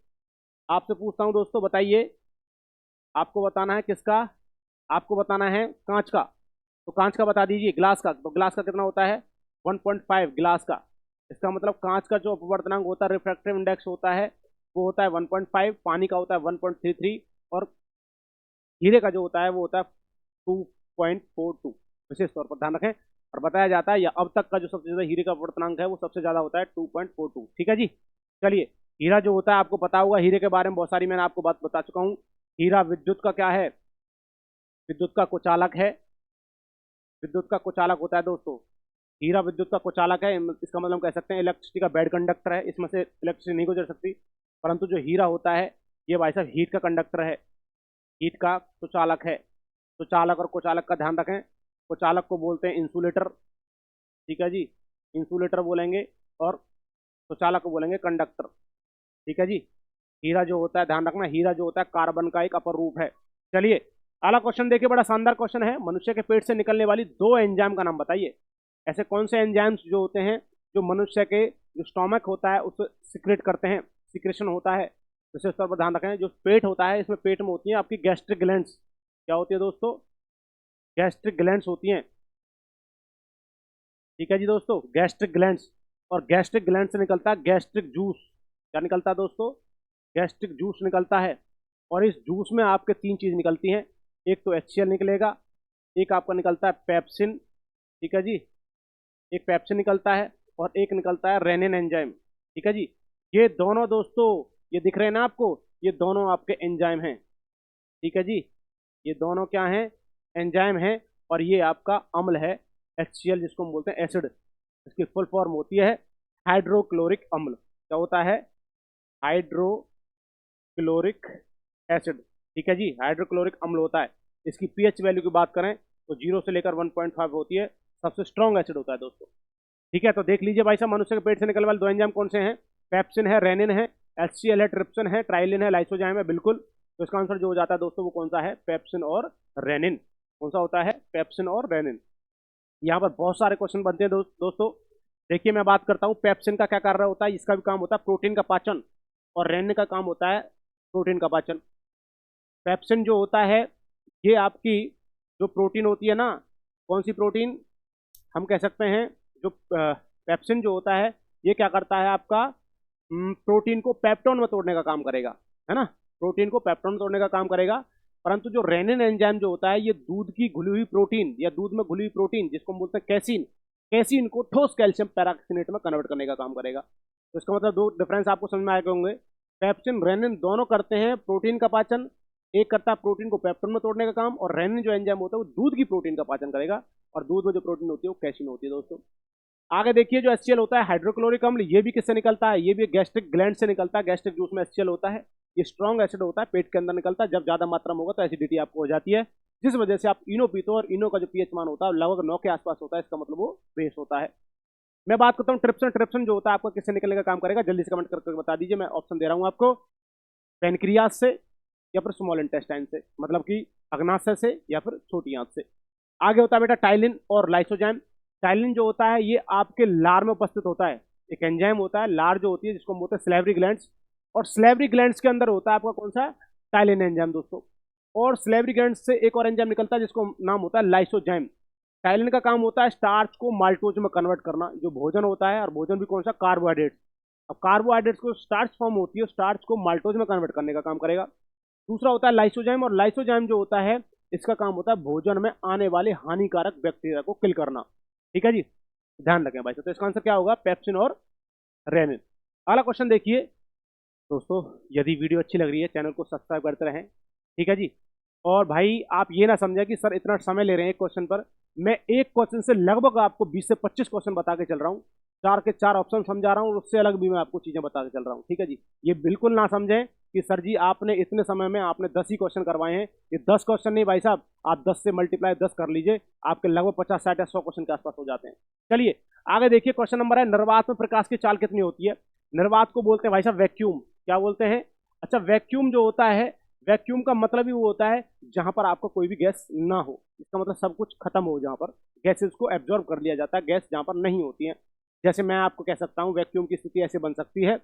आपसे पूछता हूं दोस्तों, बताइए, आपको बताना है किसका, आपको बताना है कांच का। तो कांच का बता दीजिए, ग्लास का, तो ग्लास का कितना होता है, 1.5 ग्लास का। इसका मतलब कांच का जो अपवर्तनांक होता है, रिफ्रैक्टिव इंडेक्स होता है, वो होता है 1.5, पानी का होता है 1.33, और हीरे का जो होता है वो होता है 2.42। विशेष तौर पर ध्यान रखें, और बताया जाता है, या अब तक का जो सबसे ज्यादा हीरे का अपवर्तनांक है वो सबसे ज्यादा होता है 2.42। ठीक है जी। चलिए, हीरा जो होता है आपको पता होगा, हीरे के बारे में बहुत सारी मैंने आपको बात बता चुका हूँ। हीरा विद्युत का क्या है, विद्युत का कुचालक है, विद्युत का कुचालक होता है दोस्तों। हीरा विद्युत का कुचालक है, इसका मतलब हम कह सकते हैं इलेक्ट्रिसिटी का बेड कंडक्टर है, इसमें से इलेक्ट्रिसिटी नहीं गुजर सकती। परंतु जो हीरा होता है, ये भाई साहब हीट का कंडक्टर है, हीट का सुचालक है। तो चालक और कुचालक का ध्यान रखें, कुचालक को बोलते हैं इंसुलेटर। ठीक है जी, इंसुलेटर बोलेंगे, और सुचालक को बोलेंगे कंडक्टर। ठीक है जी। हीरा जो होता है, ध्यान रखना, हीरा जो होता है कार्बन का एक अपर रूप है। चलिए अगला क्वेश्चन देखिए, बड़ा शानदार क्वेश्चन है, मनुष्य के पेट से निकलने वाली दो एंजाइम का नाम बताइए। ऐसे कौन से एंजाइम्स जो होते हैं जो मनुष्य के जो स्टोमक होता है उससे सिक्रेट करते हैं, सिक्रेशन होता है। विशेष तौर पर ध्यान रखें, जो पेट होता है, इसमें पेट में होती है आपकी गैस्ट्रिक ग्लैंड्स। क्या होती है दोस्तों, गैस्ट्रिक ग्लैंड्स होती हैं। ठीक है जी दोस्तों, गैस्ट्रिक ग्लैंड्स, और गैस्ट्रिक ग्लैंड से निकलता है गैस्ट्रिक जूस। क्या निकलता है दोस्तों, गैस्ट्रिक जूस निकलता है। और इस जूस में आपके तीन चीज निकलती हैं, एक तो HCl निकलेगा, एक आपका निकलता है पेप्सिन। ठीक है जी, एक पेप्सिन निकलता है, और एक निकलता है रेनिन एंजाइम। ठीक है जी, ये दोनों दोस्तों, ये दिख रहे हैं ना आपको, ये दोनों आपके एंजाइम हैं। ठीक है जी, ये दोनों क्या हैं, एंजाइम हैं। और ये आपका अम्ल है, HCl, जिसको हम बोलते हैं एसिड। इसकी फुल फॉर्म होती है हाइड्रोक्लोरिक अम्ल। क्या होता है, हाइड्रोक्लोरिक एसिड। ठीक है जी, हाइड्रोक्लोरिक अम्ल होता है। इसकी पीएच वैल्यू की बात करें तो 0 से लेकर 1.5 होती है, सबसे स्ट्रॉन्ग एसिड होता है दोस्तों। ठीक है, तो देख लीजिए भाई साहब, मनुष्य के पेट से निकलने वाले दो एंजाइम कौन से हैं, पेप्सिन है, रेनिन है, HCl है, ट्रिप्सिन है, ट्राइलिन है, लाइसोजाइम है। बिल्कुल, तो इसका आंसर जो हो जाता है दोस्तों वो कौन सा है, पेप्सिन और रेनिन। कौन सा होता है, पेप्सिन और रेनिन। यहाँ पर बहुत सारे क्वेश्चन बनते हैं दोस्तों। देखिए मैं बात करता हूँ, पेप्सिन का क्या कार्य होता है, इसका भी काम होता है प्रोटीन का पाचन, और रेनिन का काम होता है प्रोटीन का पाचन। पेप्सिन जो होता है, ये आपकी जो प्रोटीन होती है ना, कौन सी प्रोटीन, हम कह सकते हैं जो पेप्सिन जो होता है ये क्या करता है आपका प्रोटीन को पेप्टोन में तोड़ने का काम करेगा, है ना, प्रोटीन को पेप्टोन में तोड़ने का काम करेगा। परंतु जो रेनिन एंजाइम जो होता है ये दूध की घुली हुई प्रोटीन या दूध में घुली हुई प्रोटीन जिसको हम बोलते हैं कैसीन, कैसीन को ठोस कैल्शियम पैराक्सिनेट में कन्वर्ट करने का काम करेगा। तो इसका मतलब दो डिफरेंस आपको समझ में आए होंगे। पेप्सिन रेनिन दोनों करते हैं प्रोटीन का पाचन, एक करता है प्रोटीन को पेप्टोन में तोड़ने का काम, और रेनिन जो एंजाइम होता है वो दूध की प्रोटीन का पाचन करेगा, और दूध में जो प्रोटीन होती है वो कैसीन होती है दोस्तों। आगे देखिए जो HCl होता है हाइड्रोक्लोरिक अम्ल, ये भी किससे निकलता है, ये भी गैस्ट्रिक ग्लैंड से निकलता है। गैस्ट्रिक जूस में HCl होता है, ये स्ट्रॉन्ग एसिड होता है, पेट के अंदर निकलता है। जब ज्यादा मात्रा में होगा तो एसिडिटी आपको हो जाती है, जिस वजह से आप इनो पीते हो, और इनो का जो पीएच मान होता है लगभग 9 के आसपास होता है, इसका मतलब वो बेस होता है। मैं बात करता हूँ ट्रिप्सन। ट्रिप्सन जो होता है आपका किससे निकलने का काम करेगा, जल्दी से कमेंट करके बता दीजिए, मैं ऑप्शन दे रहा हूँ आपको। पेनक्रियास से या फिर स्मॉल इंटेस्टाइन से, मतलब कि अग्नाशय से या फिर छोटी आंत से। आगे होता है बेटा टाइलिन और लाइसोजाइम। टाइलिन जो होता है ये आपके लार में उपस्थित होता है, एक एंजाइम होता है लार जो होती है जिसको हम बोलते हैं स्लेवरी ग्लैंड्स, और स्लेवरी ग्लैंड्स के अंदर होता है आपका कौन सा, टाइलिन एंजाइम दोस्तों। और स्लेवरी ग्लैंड्स से एक और एंजाइम निकलता है जिसको नाम होता है लाइसोजाइम। टाइलिन का काम होता है स्टार्च को माल्टोज में कन्वर्ट करना, जो भोजन होता है, और भोजन भी कौन सा, कार्बोहाइड्रेट्स। अब कार्बोहाइड्रेट्स को स्टार्च फॉर्म होती है, स्टार्च को माल्टोज में कन्वर्ट करने का काम करेगा। दूसरा होता है लाइसोजाइम, और लाइसोजाइम जो होता है इसका काम होता है भोजन में आने वाले हानिकारक बैक्टीरिया को किल करना। ठीक है जी, ध्यान रखें भाई। तो इसका आंसर क्या होगा, पेप्सिन और रेनिन। अगला क्वेश्चन देखिए दोस्तों, यदि वीडियो अच्छी लग रही है चैनल को सब्सक्राइब करते रहें, ठीक है जी। और भाई आप ये ना समझें कि सर इतना समय ले रहे हैं एक क्वेश्चन पर, मैं एक क्वेश्चन से लगभग आपको 20 से 25 क्वेश्चन बता के चल रहा हूँ, 4 के 4 ऑप्शन समझा रहा हूँ, और उससे अलग भी मैं आपको चीजें बता के चल रहा हूँ, ठीक है जी। ये बिल्कुल ना समझें कि सर जी आपने इतने समय में आपने 10 ही क्वेश्चन करवाए हैं, ये 10 क्वेश्चन नहीं भाई साहब, आप 10 से मल्टीप्लाई 10 कर लीजिए, आपके लगभग 50 60 या 100 क्वेश्चन के आसपास हो जाते हैं। चलिए आगे देखिए, क्वेश्चन नंबर है निर्वात में प्रकाश की चाल कितनी होती है। निर्वात को बोलते हैं भाई साहब वैक्यूम। क्या बोलते हैं, अच्छा वैक्यूम जो होता है, वैक्यूम का मतलब ही वो होता है जहां पर आपका कोई भी गैस ना हो, इसका मतलब सब कुछ खत्म हो, जहां पर गैसेस को एब्जॉर्ब कर लिया जाता है, गैस जहां पर नहीं होती है। जैसे मैं आपको कह सकता हूँ वैक्यूम की स्थिति ऐसे बन सकती है,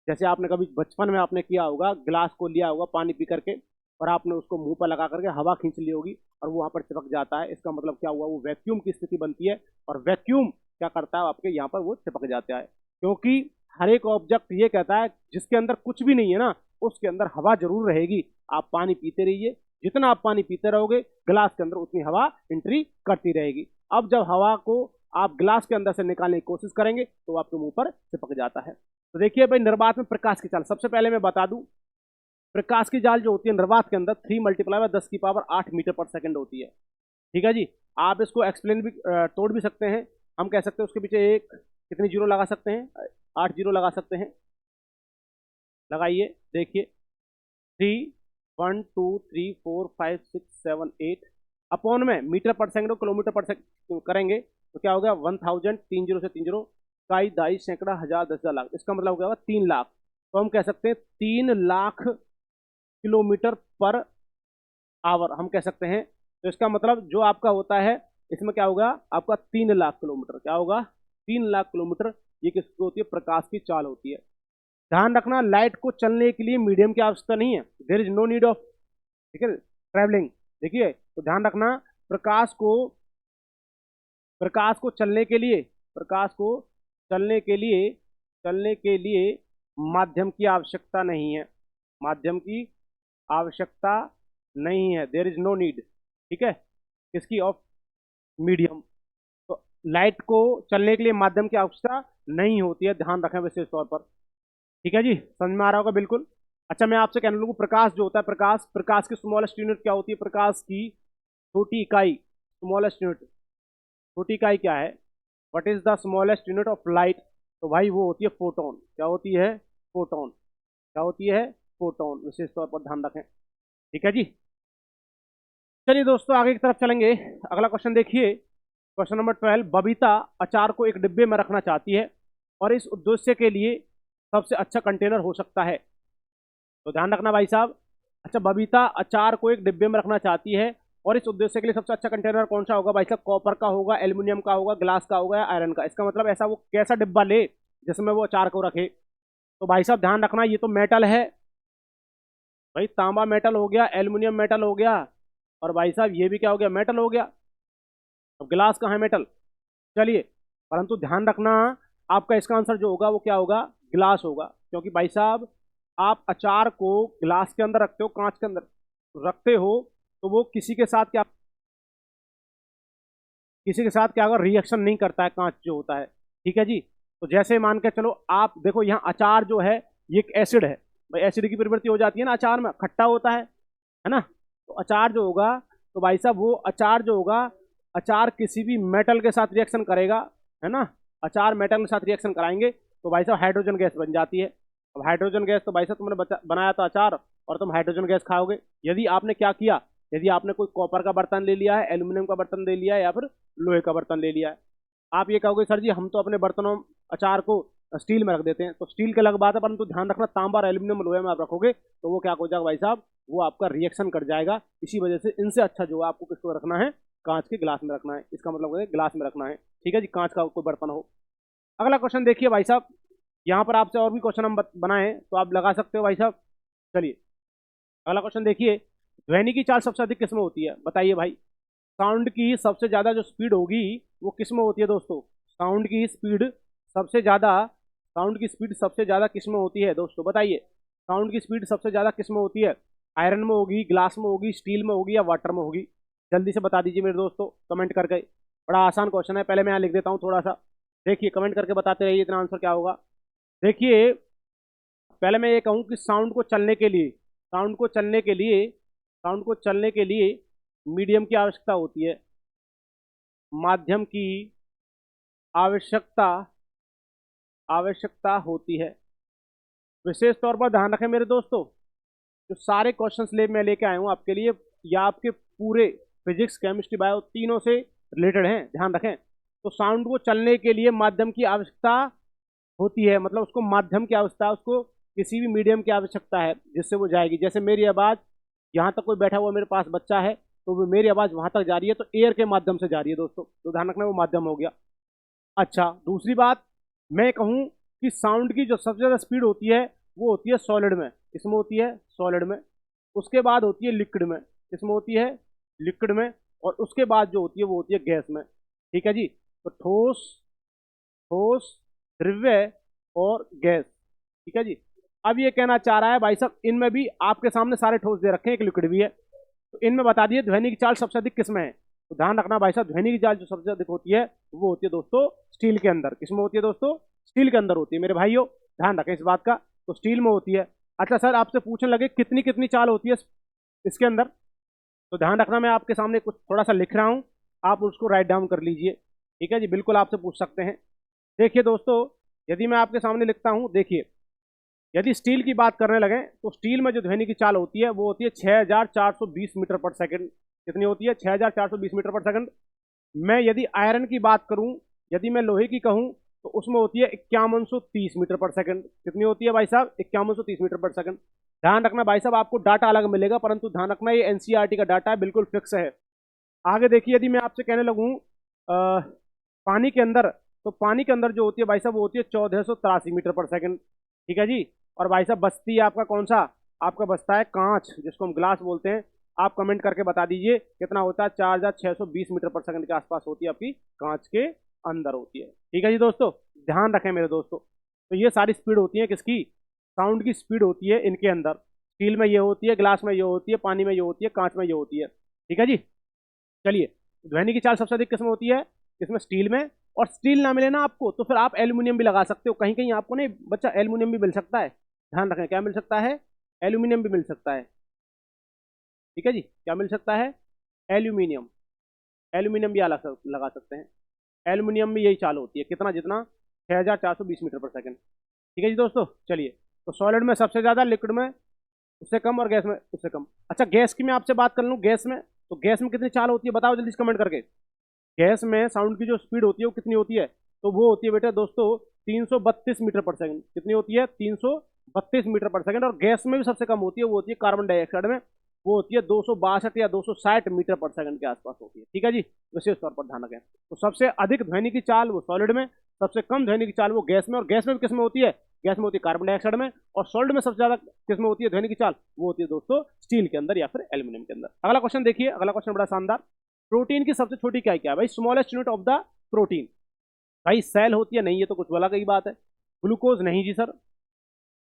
जैसे आपने कभी बचपन में आपने किया होगा, गिलास को लिया होगा पानी पी करके, और आपने उसको मुंह पर लगा करके हवा खींच ली होगी और वो वहां पर चिपक जाता है, इसका मतलब क्या हुआ, वो वैक्यूम की स्थिति बनती है। और वैक्यूम क्या करता है, आपके यहाँ पर वो चिपक जाता है, क्योंकि हर एक ऑब्जेक्ट ये कहता है जिसके अंदर कुछ भी नहीं है ना, उसके अंदर हवा जरूर रहेगी। आप पानी पीते रहिए, जितना आप पानी पीते रहोगे गिलास के अंदर उतनी हवा एंट्री करती रहेगी। अब जब हवा को आप गिलास के अंदर से निकालने की कोशिश करेंगे तो आपके मुंह पर चिपक जाता है। तो देखिए भाई निर्वात में प्रकाश की चाल, सबसे पहले मैं बता दूं, प्रकाश की जाल जो होती है निर्वात के अंदर 3 × 10⁸ मीटर पर सेकंड होती है। ठीक है जी, आप इसको एक्सप्लेन भी तोड़ भी सकते हैं, हम कह सकते हैं उसके पीछे एक कितनी जीरो लगा सकते हैं, 8 जीरो लगा सकते हैं। लगाइए देखिए, 3 1 2 3 4 5 6 7 8 अपॉन में मीटर पर सेकंड किलोमीटर पर सेकंड करेंगे तो क्या हो गया 1000, 3 जीरो से 3 जीरो, काई दाई सैकड़ा हजार 10,000 लाख, इसका मतलब क्या होगा 3 लाख। तो हम कह सकते हैं 3 लाख किलोमीटर पर आवर हम कह सकते हैं। तो इसका मतलब जो आपका होता है इसमें क्या होगा, आपका 3 लाख किलोमीटर, क्या होगा 3 लाख किलोमीटर, ये किसकी होती है, प्रकाश की चाल होती है। ध्यान रखना लाइट को चलने के लिए मीडियम की आवश्यकता नहीं है, there is no need of, ठीक है, ट्रैवलिंग। देखिए तो ध्यान रखना प्रकाश को चलने के लिए, प्रकाश को चलने के लिए माध्यम की आवश्यकता नहीं है, माध्यम की आवश्यकता नहीं है, देयर इज नो नीड, ठीक है, किसकी, ऑफ मीडियम। तो लाइट को चलने के लिए माध्यम की आवश्यकता नहीं होती है, ध्यान रखें विशेष तौर पर। ठीक है जी, समझ में आ रहा होगा बिल्कुल। अच्छा मैं आपसे कहने लगूँ प्रकाश जो होता है, प्रकाश की स्मॉलेस्ट यूनिट क्या होती है, प्रकाश की छोटी इकाई, स्मॉलेस्ट यूनिट, छोटी इकाई क्या है, what is the smallest unit of light, तो भाई वो होती है फोटोन। क्या होती है, फोटोन, क्या होती है, फोटोन, विशेष तौर पर ध्यान रखें। ठीक है जी, चलिए दोस्तों आगे की तरफ चलेंगे। अगला क्वेश्चन देखिए, क्वेश्चन नंबर 12, बबीता अचार को एक डिब्बे में रखना चाहती है और इस उद्देश्य के लिए सबसे अच्छा कंटेनर हो सकता है। तो ध्यान रखना भाई साहब, अच्छा बबीता अचार को एक डिब्बे में रखना चाहती है और इस उद्देश्य के लिए सबसे अच्छा कंटेनर कौन सा होगा भाई साहब, कॉपर का होगा, एल्यूमिनियम का होगा, ग्लास का होगा या आयरन का। इसका मतलब ऐसा वो कैसा डिब्बा ले जिसमें वो अचार को रखे। तो भाई साहब ध्यान रखना ये तो मेटल है भाई, तांबा मेटल हो गया, एल्यूमिनियम मेटल हो गया, और भाई साहब ये भी क्या हो गया, मेटल हो गया। अब गिलास कहाँ है, मेटल, चलिए, परंतु ध्यान रखना, आपका इसका आंसर जो होगा वो क्या होगा, गिलास होगा। क्योंकि भाई साहब, आप अचार को गिलास के अंदर रखते हो, कांच के अंदर रखते हो, तो वो किसी के साथ क्या होगा, रिएक्शन नहीं करता है कांच जो होता है। ठीक है जी। तो जैसे मान के चलो, आप देखो यहाँ अचार जो है ये एक एसिड है भाई, एसिड की प्रवृत्ति हो जाती है ना, अचार में खट्टा होता है ना। तो अचार जो होगा, तो भाई साहब वो अचार जो होगा, अचार किसी भी मेटल के साथ रिएक्शन करेगा, है ना। अचार मेटल के साथ रिएक्शन कराएंगे तो भाई साहब हाइड्रोजन गैस बन जाती है। अब हाइड्रोजन गैस, तो भाई साहब तुमने बनाया था अचार और तुम हाइड्रोजन गैस खाओगे। यदि आपने क्या किया, यदि आपने कोई कॉपर का बर्तन ले लिया है, एल्यूमिनियम का बर्तन ले लिया है, या फिर लोहे का बर्तन ले लिया है, आप ये कहोगे सर जी हम तो अपने बर्तनों अचार को स्टील में रख देते हैं, तो स्टील की अलग बात है, परंतु ध्यान रखना तांबा और एल्यूमिनियम लोहे में आप रखोगे तो वो क्या हो जाएगा भाई साहब, वो आपका रिएक्शन कर जाएगा। इसी वजह से इनसे अच्छा जो है आपको किसको रखना है, कांच के गिलास में रखना है। इसका मतलब है गिलास में रखना है। ठीक है जी, कांच का कोई बर्तन हो। अगला क्वेश्चन देखिए भाई साहब, यहाँ पर आपसे और भी क्वेश्चन हम बनाए तो आप लगा सकते हो भाई साहब। चलिए, अगला क्वेश्चन देखिए, ध्वनि की चाल सबसे अधिक किसमें होती है, बताइए भाई। साउंड की सबसे ज्यादा जो स्पीड होगी वो किसमें होती है दोस्तों, साउंड की स्पीड सबसे ज्यादा, साउंड की स्पीड सबसे ज्यादा किसमें होती है दोस्तों, बताइए। साउंड की स्पीड सबसे ज्यादा किसमें होती है, आयरन में होगी, ग्लास में होगी, स्टील में होगी, या वाटर में होगी। जल्दी से बता दीजिए मेरे दोस्तों कमेंट करके। बड़ा आसान क्वेश्चन है, पहले मैं यहाँ लिख देता हूँ थोड़ा सा, देखिए कमेंट करके बताते रहिए इतना आंसर क्या होगा। देखिए, पहले मैं ये कहूँ कि साउंड को चलने के लिए, साउंड को चलने के लिए, साउंड को चलने के लिए मीडियम की आवश्यकता होती है, माध्यम की आवश्यकता आवश्यकता होती है। विशेष तौर पर ध्यान रखें मेरे दोस्तों, जो सारे क्वेश्चंस मैं लेके आया हूँ आपके लिए, या आपके पूरे फिजिक्स केमिस्ट्री बायो तीनों से रिलेटेड हैं, ध्यान रखें। तो साउंड को चलने के लिए माध्यम की आवश्यकता होती है, मतलब उसको माध्यम की आवश्यकता, उसको किसी भी मीडियम की आवश्यकता है जिससे वो जाएगी। जैसे मेरी आवाज़, यहाँ तक कोई बैठा हुआ मेरे पास बच्चा है तो वो मेरी आवाज़ वहाँ तक जा रही है, तो एयर के माध्यम से जा रही है दोस्तों, तो ध्यान रखना वो माध्यम हो गया। अच्छा, दूसरी बात, मैं कहूँ कि साउंड की जो सबसे ज़्यादा स्पीड होती है वो होती है सॉलिड में, इसमें होती है सॉलिड में। उसके बाद होती है लिक्विड में, इसमें होती है लिक्विड में। और उसके बाद जो होती है वो होती है गैस में। ठीक है जी। तो ठोस, ठोस, द्रव्य और गैस। ठीक है जी। अब ये कहना चाह रहा है भाई साहब, इनमें भी आपके सामने सारे ठोस दे रखे हैं, एक लिक्विड भी है, तो इनमें बता दिए ध्वनि की चाल सबसे अधिक किसमें है। तो ध्यान रखना भाई साहब, ध्वनि की चाल जो सबसे अधिक होती है वो होती है दोस्तों स्टील के अंदर। किसमें होती है दोस्तों, स्टील के अंदर होती है मेरे भाइयों, ध्यान रखें इस बात का। तो स्टील में होती है। अच्छा सर, आपसे पूछने लगे कितनी कितनी चाल होती है इसके अंदर, तो ध्यान रखना, मैं आपके सामने कुछ थोड़ा सा लिख रहा हूँ, आप उसको राइट डाउन कर लीजिए। ठीक है जी, बिल्कुल आपसे पूछ सकते हैं। देखिए दोस्तों, यदि मैं आपके सामने लिखता हूँ, देखिए, यदि स्टील की बात करने लगे तो स्टील में जो ध्वनि की चाल होती है वो होती है 6420 मीटर पर सेकंड। कितनी होती है, 6420 मीटर पर सेकंड। मैं यदि आयरन की बात करूं, यदि मैं लोहे की कहूं, तो उसमें होती है 5130 मीटर पर सेकंड। कितनी होती है भाई साहब, 5130 मीटर पर सेकंड। ध्यान रखना भाई साहब, आपको डाटा अलग मिलेगा, परंतु ध्यान रखना ये एनसीईआरटी का डाटा है, बिल्कुल फिक्स है। आगे देखिए, यदि मैं आपसे कहने लगूँ पानी के अंदर, तो पानी के अंदर जो होती है भाई साहब वो होती है 1483 मीटर पर सेकंड। ठीक है जी। और भाई साहब बस्ती है आपका कौन सा, आपका बसता है कांच, जिसको हम ग्लास बोलते हैं। आप कमेंट करके बता दीजिए कितना होता है, 4620 मीटर पर सेकंड के आसपास होती है आपकी, कांच के अंदर होती है। ठीक है जी दोस्तों, ध्यान रखें मेरे दोस्तों। तो ये सारी स्पीड होती है किसकी, साउंड की स्पीड होती है इनके अंदर। स्टील में ये होती है, ग्लास में ये होती है, पानी में ये होती है, कांच में ये होती है। ठीक है जी। चलिए, ध्वनि की चाल सबसे अधिक किसमें होती है, किसमें, स्टील में। और स्टील ना मिले ना आपको तो फिर आप एल्यूमिनियम भी लगा सकते हो, कहीं कहीं आपको नहीं बच्चा, एल्यूमिनियम भी मिल सकता है। ध्यान रखें, क्या मिल सकता है, एल्यूमिनियम भी मिल सकता है। ठीक है जी, क्या मिल सकता है, एल्यूमिनियम। एल्यूमिनियम भी लगा सकते हैं। एल्यूमिनियम में यही चाल होती है, कितना, जितना 6420 मीटर पर सेकंड। ठीक है जी दोस्तों। चलिए, तो सॉलिड में सबसे ज़्यादा, लिक्विड में उससे कम, और गैस में उससे कम। अच्छा, गैस की मैं आपसे बात कर लूँ, गैस में, तो गैस में कितनी चाल होती है बताओ जल्दी से कमेंट करके। गैस में साउंड की जो स्पीड होती है वो कितनी होती है, तो वो होती है बेटा दोस्तों 332 मीटर पर सेकंड। कितनी होती है, 332 मीटर पर सेकंड। और गैस में भी सबसे कम होती है, वो होती है कार्बन डाइऑक्साइड में, वो होती है 262 या 260 मीटर पर सेकंड के आसपास होती है। ठीक है जी, विशेष तौर पर ध्यान रखें। तो सबसे अधिक ध्वनि की चाल वो सॉलिड में, सबसे कम ध्वनि की चाल वो गैस में। और गैस में भी किस में होती है, गैस में होती है कार्बन डाइऑक्साइड में। और सॉलिड में सबसे ज्यादा किस में होती है ध्वनि की चाल, वो होती है दोस्तों स्टील के अंदर या फिर एल्यूमिनियम के अंदर। अगला क्वेश्चन देखिए, अगला क्वेश्चन बड़ा शानदार। प्रोटीन की सबसे छोटी क्या है, क्या भाई, smallest unit of the protein. भाई सेल होती है नहीं, ये तो कुछ वाला की बात है। ग्लूकोज नहीं जी सर।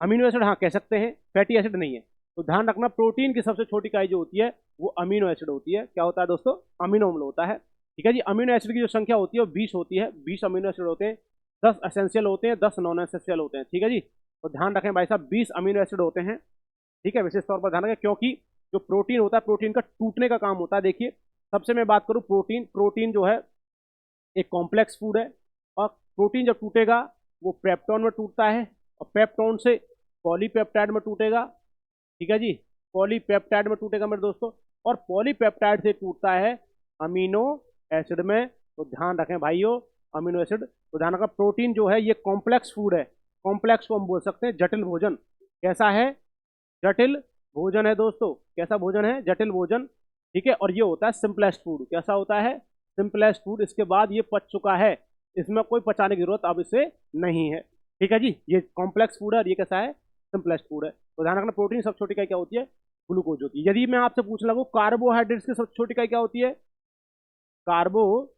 अमीनो एसिड हाँ कह सकते हैं, फैटी एसिड नहीं है। तो ध्यान रखना, प्रोटीन की सबसे छोटी इकाई जो होती है वो अमीनो एसिड होती है। क्या होता है दोस्तों? अमीनो अम्ल होता है। ठीक है जी। अमीनो एसिड की जो संख्या होती है वो 20 होती है। 20 अमीनो एसिड होते हैं, 10 एसेंशियल होते हैं, 10 नॉन एसेंशियल होते हैं। ठीक है जी। तो ध्यान रखें भाई साहब, 20 अमीनो एसिड होते हैं। ठीक है, विशेष तौर पर ध्यान रखें, क्योंकि जो प्रोटीन होता है, प्रोटीन का टूटने का काम होता है। देखिए, सबसे मैं बात करूं, प्रोटीन प्रोटीन जो है एक कॉम्प्लेक्स फूड है। और प्रोटीन जब टूटेगा वो पेप्टोन में टूटता है, और पेप्टोन से पॉलीपेप्टाइड में टूटेगा। ठीक है जी। पॉलीपेप्टाइड में टूटेगा मेरे दोस्तों, और पॉलीपेप्टाइड से टूटता है अमीनो एसिड में। तो ध्यान रखें भाइयों, अमीनो एसिड। तो ध्यान रखें, प्रोटीन जो है ये कॉम्प्लेक्स फूड है। कॉम्प्लेक्स को हम बोल सकते हैं जटिल भोजन। कैसा है? जटिल भोजन है दोस्तों। कैसा भोजन है? जटिल भोजन। ठीक है। और ये होता है सिंपलेस्ट फूड। कैसा होता है? Simplest food. इसके बाद ये पच चुका है, इसमें कोई पचाने की जरूरत अब इसे नहीं है। ठीक है जी। ये कॉम्प्लेक्स फूड है और ये कैसा है? सिंपलेस्ट फूड है। तो ध्यान रखना, प्रोटीन सबसे छोटी इकाई क्या होती है? ग्लूकोज होती है। यदि मैं आपसे पूछने लगूं कार्बोहाइड्रेट्स की सबसे छोटी इकाई क्या होती है? कार्बोहाइड्रेट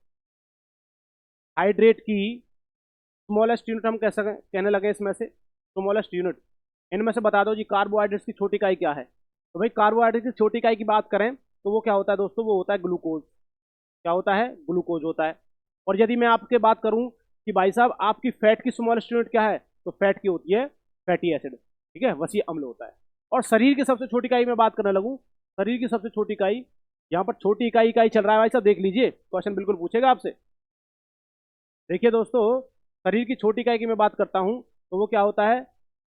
की स्मॉलेस्ट यूनिट हम कह सकें, कहने लगे इसमें से स्मॉलेस्ट यूनिट। इनमें से बता दो जी, कार्बोहाइड्रेट्स की छोटी इकाई क्या है? तो भाई कार्बोहाइड्रेट की छोटी इकाई की बात करें तो वो क्या होता है दोस्तों? वो होता है ग्लूकोज। क्या होता है? ग्लूकोज होता है। और यदि मैं आपके बात करूं कि भाई साहब आपकी फैट की स्मॉलेस्ट यूनिट क्या है, तो फैट की होती है फैटी एसिड। ठीक है, वसी अम्ल होता है। और शरीर की सबसे छोटी इकाई में बात करने लगूं, शरीर की सबसे छोटी इकाई, यहाँ पर छोटी इकाई इकाई चल रहा है भाई साहब, देख लीजिए, क्वेश्चन बिल्कुल पूछेगा आपसे। देखिए दोस्तों, शरीर की छोटी इकाई की मैं बात करता हूं तो वो क्या होता है?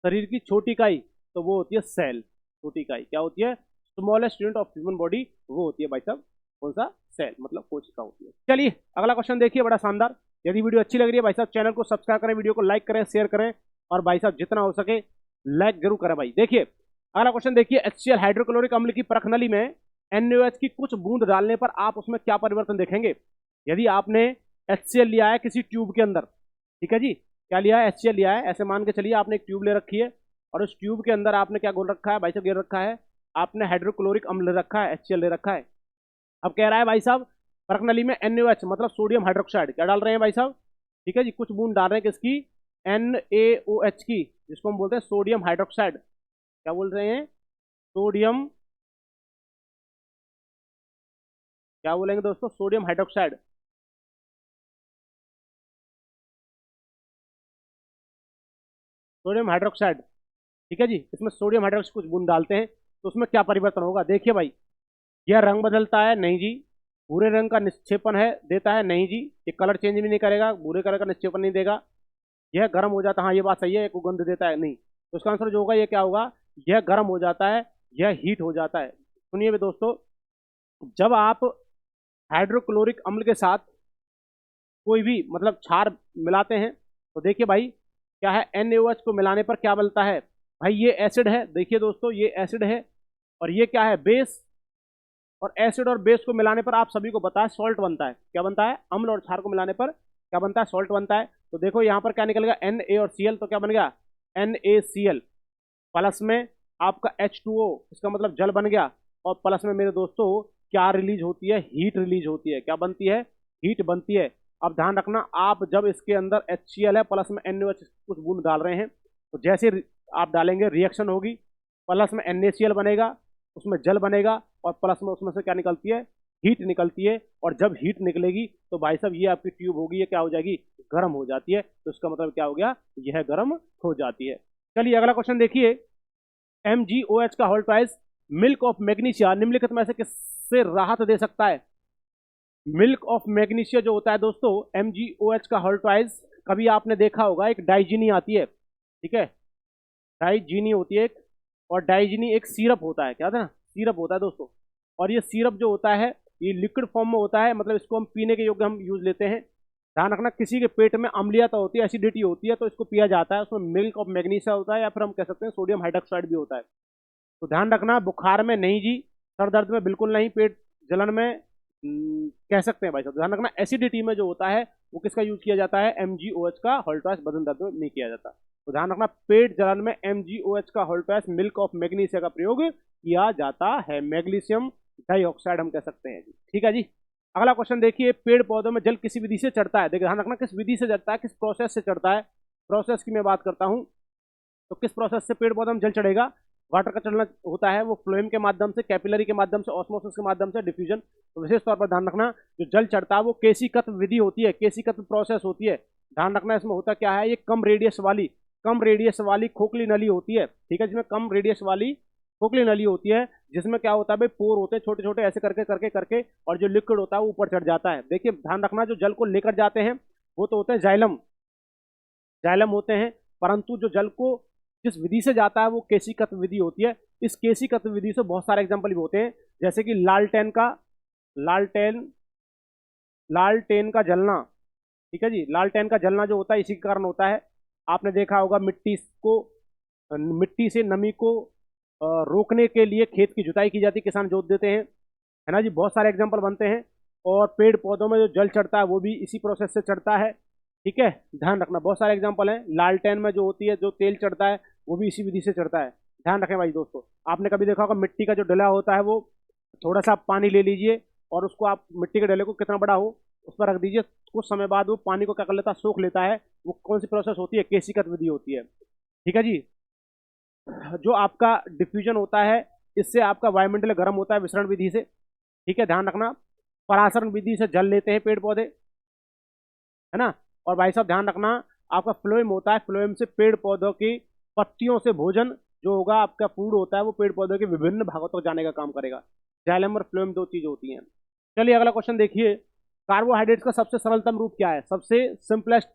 शरीर की छोटी इकाई तो वो होती है सेल। छोटी इकाई क्या होती है? Smallest unit of human body वो होती है भाई साहब कौन सा? सेल, मतलब कोशिका होती है। चलिए अगला क्वेश्चन देखिए, बड़ा शानदार। यदि वीडियो अच्छी लग रही है भाई साहब, चैनल को सब्सक्राइब करें, वीडियो को लाइक करें, शेयर करें, और भाई साहब जितना हो सके लाइक जरूर करें भाई। देखिए अगला क्वेश्चन देखिए, HCl हाइड्रोक्लोरिक अम्ल की परखनली में NaOH की कुछ बूंद डालने पर आप उसमें क्या परिवर्तन देखेंगे? यदि आपने HCl लिया है किसी ट्यूब के अंदर, ठीक है जी, क्या लिया है? HCl लिया है। ऐसे मान के चलिए आपने एक ट्यूब ले रखी है, और उस ट्यूब के अंदर आपने क्या गोल रखा है भाई साहब? गिर रखा है, आपने हाइड्रोक्लोरिक अम्ल ले रखा है, HCl ले रखा है। अब कह रहा है भाई साहब परखनली में NaOH मतलब सोडियम हाइड्रोक्साइड क्या डाल रहे हैं भाई साहब? ठीक है जी, कुछ बूंद डाल रहे हैं किसकी? NaOH की, जिसको हम बोलते हैं सोडियम हाइड्रोक्साइड। क्या बोल रहे हैं? सोडियम, क्या बोलेंगे दोस्तों? Sodium hydroxide. Sodium hydroxide. ठीक है जी, इसमें सोडियम हाइड्रोक्साइड कुछ बूंद डालते हैं तो उसमें क्या परिवर्तन होगा? देखिए भाई, यह रंग बदलता है? नहीं जी। भूरे रंग का निक्षेपण है देता है? नहीं जी। ये कलर चेंज भी नहीं करेगा, भूरे कलर का निक्षेपण नहीं देगा। यह गर्म हो जाता है? हाँ ये बात सही है। एक गंध देता है? नहीं। तो इसका आंसर जो होगा ये क्या होगा? यह गर्म हो जाता है, यह हीट हो जाता है। सुनिए भी दोस्तों, जब आप हाइड्रोक्लोरिक अम्ल के साथ कोई भी मतलब क्षार मिलाते हैं तो देखिए भाई क्या है? NaOH को मिलाने पर क्या बनता है भाई? ये एसिड है। देखिए दोस्तों, ये एसिड है, और ये क्या है? बेस। और एसिड और बेस को मिलाने पर आप सभी को पता है सॉल्ट बनता है। क्या बनता है? अम्ल और क्षार को मिलाने पर क्या बनता है? सॉल्ट बनता है। तो देखो यहाँ पर क्या निकलेगा? Na और Cl, तो क्या बन गया? NaCl। प्लस में आपका H2O, इसका मतलब जल बन गया। और प्लस में मेरे दोस्तों क्या रिलीज होती है? हीट रिलीज होती है। क्या बनती है? हीट बनती है। अब ध्यान रखना, आप जब इसके अंदर HCl है प्लस में NaOH कुछ बूंद डाल रहे हैं, तो जैसे आप डालेंगे रिएक्शन होगी, प्लस में NaCl बनेगा, उसमें जल बनेगा, और प्लस में उसमें से क्या निकलती है? हीट निकलती है। और जब हीट निकलेगी तो भाई साहब ये आपकी ट्यूब होगी, ये क्या हो जाएगी? गर्म हो जाती है। तो इसका मतलब क्या हो गया? यह गर्म हो जाती है। चलिए अगला क्वेश्चन देखिए, MgOH का hold price milk of magnesia निम्नलिखित में से किससे राहत दे सकता है? मिल्क ऑफ मैग्नीशिया जो होता है दोस्तों, MgOH का होल्ड प्राइस, कभी आपने देखा होगा एक डाइजीनी आती है, ठीक है, डाइजीनी होती है एक, और डाइजीनी एक सिरप होता है। क्या था ना? सिरप होता है दोस्तों। और ये सिरप जो होता है ये लिक्विड फॉर्म में होता है, मतलब इसको हम पीने के योग्य हम यूज लेते हैं। ध्यान रखना, किसी के पेट में अम्लीयता होती है, एसिडिटी होती है, तो इसको पिया जाता है। उसमें मिल्क ऑफ मैग्नीशिया होता है, या फिर हम कह सकते हैं सोडियम हाइड्रोक्साइड भी होता है। तो ध्यान रखना, बुखार में नहीं जी, सर दर्द में बिल्कुल नहीं, पेट जलन में कह सकते हैं भाई साहब। ध्यान रखना, एसिडिटी में जो होता है वो किसका यूज किया जाता है? MgOH का होल्ड प्राइस, बदन दर्द में नहीं किया जाता। तो ध्यान रखना, पेट जलन में MgOH का hold price milk of magnesia का प्रयोग किया जाता है। मैग्नीशियम डाइऑक्साइड हम कह सकते हैं जी। ठीक है जी। अगला क्वेश्चन देखिए, पेड़ पौधों में जल किसी विधि से चढ़ता है। देखिए ध्यान रखना, किस विधि से चढ़ता है, किस प्रोसेस से चढ़ता है। प्रोसेस की मैं बात करता हूँ, तो किस प्रोसेस से पेड़ पौधों में जल चढ़ेगा। वाटर का चलना होता है वो फ्लोएम के माध्यम से, कैपिलरी के माध्यम से, ऑस्मोसिस के माध्यम से, डिफ्यूजन। तो विशेष तौर पर ध्यान रखना, जो जल चढ़ता है वो केशिकत्व विधि होती है, केशिकत्व प्रोसेस होती है। ध्यान रखना, इसमें होता क्या है, ये कम रेडियस वाली खोखली नली होती है। ठीक है, जिसमें कम रेडियस वाली खोखली नली होती है, जिसमें क्या होता है भाई, पोर होते हैं छोटे छोटे, ऐसे करके करके करके, और जो लिक्विड होता है वो ऊपर चढ़ जाता है। देखिए ध्यान रखना, जो जल को लेकर जाते हैं वो तो होते हैं जाइलम, जाइलम होते हैं, परंतु जो जल को जिस विधि से जाता है वो केशिकत्व विधि होती है। इस केशिकत्व विधि से बहुत सारे एग्जाम्पल भी होते हैं, जैसे कि लालटेन लालटेन का जलना। ठीक है जी, लालटेन का जलना जो होता है इसी के कारण होता है। आपने देखा होगा, मिट्टी से नमी को रोकने के लिए खेत की जुताई की जाती है, किसान जोत देते हैं, है ना जी। बहुत सारे एग्जाम्पल बनते हैं। और पेड़ पौधों में जो जल चढ़ता है वो भी इसी प्रोसेस से चढ़ता है। ठीक है, ध्यान रखना, बहुत सारे एग्जाम्पल हैं। लालटेन में जो होती है, जो तेल चढ़ता है वो भी इसी विधि से चढ़ता है। ध्यान रखें भाई दोस्तों, आपने कभी देखा होगा मिट्टी का जो डला होता है, वो थोड़ा सा पानी ले लीजिए और उसको आप मिट्टी के डले को कितना बड़ा हो उस पर रख दीजिए, कुछ समय बाद वो पानी को क्या कर लेता है, सोख लेता है। वो कौन सी प्रोसेस होती है, केशिकत विधि होती है। ठीक है जी। जो आपका डिफ्यूजन होता है, इससे आपका वायुमंडल गर्म होता है विसरण विधि से। ठीक है, ध्यान रखना, परासरण विधि से जल लेते हैं पेड़ पौधे, है ना। और भाई साहब ध्यान रखना, आपका फ्लोएम होता है, फ्लोएम से पेड़ पौधों की पत्तियों से भोजन जो होगा, आपका फूड होता है, वो पेड़ पौधों के विभिन्न भागों तक जाने का काम करेगा। जाइलम और फ्लोएम दो चीज होती हैं। चलिए अगला क्वेश्चन देखिए, कार्बोहाइड्रेट्स का सबसे सरलतम रूप क्या है, सबसे सिंपलेस्ट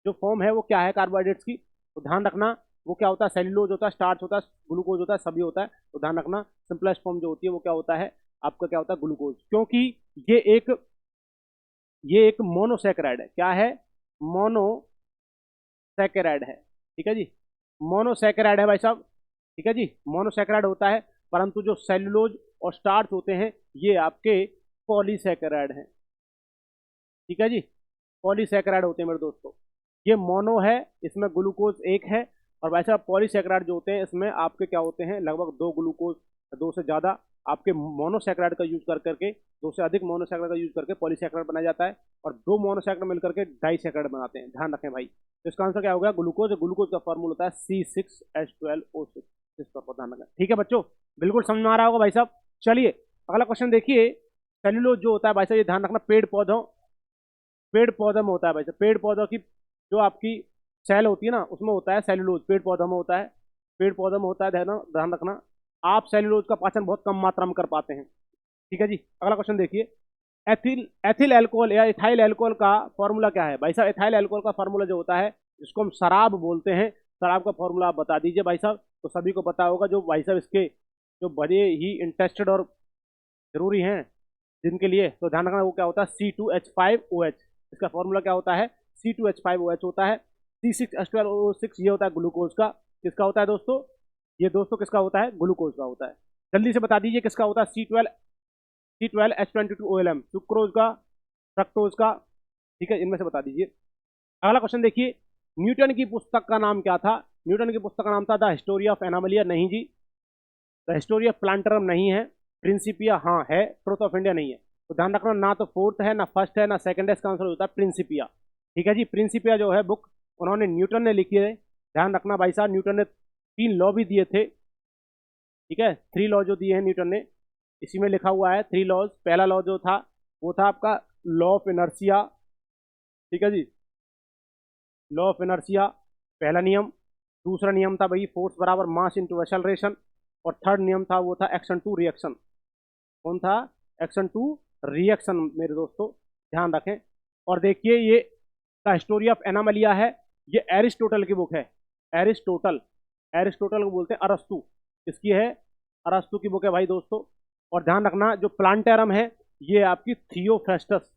जो फॉर्म है वो क्या है कार्बोहाइड्रेट्स की। तो ध्यान रखना, वो क्या होता है, सेल्यूलोज होता है, स्टार्च होता है, ग्लूकोज होता है, सभी होता है। तो ध्यान रखना, सिंपलेस्ट फॉर्म जो होती है वो क्या होता है, आपका क्या होता है, ग्लूकोज। क्योंकि ये एक मोनोसैकेराइड है। क्या है, मोनोसैकेराइड है। ठीक है जी, मोनोसैकेराइड है भाई साहब। ठीक है जी, मोनोसैकेराइड होता है, परंतु जो सेल्यूलोज और स्टार्च होते हैं ये आपके पॉलीसैकेराइड हैं। ठीक है जी, पॉलीसैकेराइड होते हैं मेरे दोस्तों। ये मोनो है, इसमें ग्लूकोज एक है, और वैसे आप पॉलीसैकेराइड जो होते हैं इसमें आपके क्या होते हैं, लगभग दो ग्लूकोज, दो से ज़्यादा आपके मोनोसैकेराइड का यूज कर करके, दो से अधिक मोनोसैकेराइड का यूज करके पॉलीसैकेराइड बनाया जाता है, और दो मोनोसैकेराइड मिलकर के डाइसैकेराइड बनाते हैं। ध्यान रखें भाई। तो इसका आंसर क्या होगा, ग्लूकोज। ग्लूकोज का फॉर्मूला होता है C6H12O6। इस पर ध्यान रखें। ठीक है बच्चों, बिल्कुल समझ में आ रहा होगा भाई साहब। चलिए अगला क्वेश्चन देखिए, सेल्यूलोज जो होता है भाई साहब, ये ध्यान रखना, पेड़ पौधों में होता है भाई साहब। पेड़ पौधों की जो आपकी सेल होती है ना, उसमें होता है सेल्यूलोज, पेड़ पौधों में होता है, पेड़ पौधों में होता है। ध्यान रखना, आप सेल्यूलोज का पाचन बहुत कम मात्रा में कर पाते हैं। ठीक है जी। अगला क्वेश्चन देखिए, एथिल एल्कोहल या इथाइल एल्कोहल का फॉर्मूला क्या है भाई साहब। इथाइल एल्कोहल का फॉर्मूला जो होता है, जिसको हम शराब बोलते हैं, शराब का फॉर्मूला आप बता दीजिए भाई साहब। तो सभी को पता होगा, जो भाई साहब इसके जो बड़े ही इंटरेस्टेड और जरूरी हैं जिनके लिए, तो ध्यान रखना वो क्या होता है, C2H5OH। इसका फॉर्मूला क्या होता है, C2H5OH होता है। C6H12O6 ये होता है ग्लूकोज का। किसका होता है दोस्तों, ये दोस्तों किसका होता है, ग्लूकोज का होता है। जल्दी से बता दीजिए किसका होता है, C12H22OLM, सुक्रोज का, फ्रक्टोज का। ठीक है, इनमें से बता दीजिए। अगला क्वेश्चन देखिए, न्यूटन की पुस्तक का नाम क्या था। न्यूटन की पुस्तक का नाम था द हिस्टोरी ऑफ एनामलिया। नहीं जी, द हिस्टोरी ऑफ प्लांटरम नहीं है। प्रिंसिपिया हाँ है, ट्रुथ ऑफ इंडिया नहीं है। तो ध्यान रखना, ना तो फोर्थ है, ना फर्स्ट है, ना सेकंड है, इसका आंसर होता है प्रिंसिपिया। ठीक है जी, प्रिंसिपिया जो है बुक उन्होंने न्यूटन ने लिखी है। ध्यान रखना भाई साहब, न्यूटन ने 3 लॉ भी दिए थे। ठीक है, 3 लॉ जो दिए हैं न्यूटन ने, इसी में लिखा हुआ है 3 लॉज। पहला लॉ जो था वो था आपका लॉ ऑफ इनर्शिया। ठीक है जी, लॉ ऑफ इनर्शिया पहला नियम। दूसरा नियम था भाई फोर्स बराबर मास इंटू एक्सेलरेशन। और थर्ड नियम था वो था एक्शन टू रिएक्शन। कौन था, एक्शन टू रिएक्शन मेरे दोस्तों, ध्यान रखें। और देखिए, ये द हिस्टोरी ऑफ एनामलिया है, ये एरिस्टोटल की बुक है। एरिस्टोटल को बोलते हैं अरस्तु, इसकी है, अरस्तु की बुक है भाई दोस्तों। और ध्यान रखना, जो प्लांटेरम है ये आपकी थियोफ्रेस्टस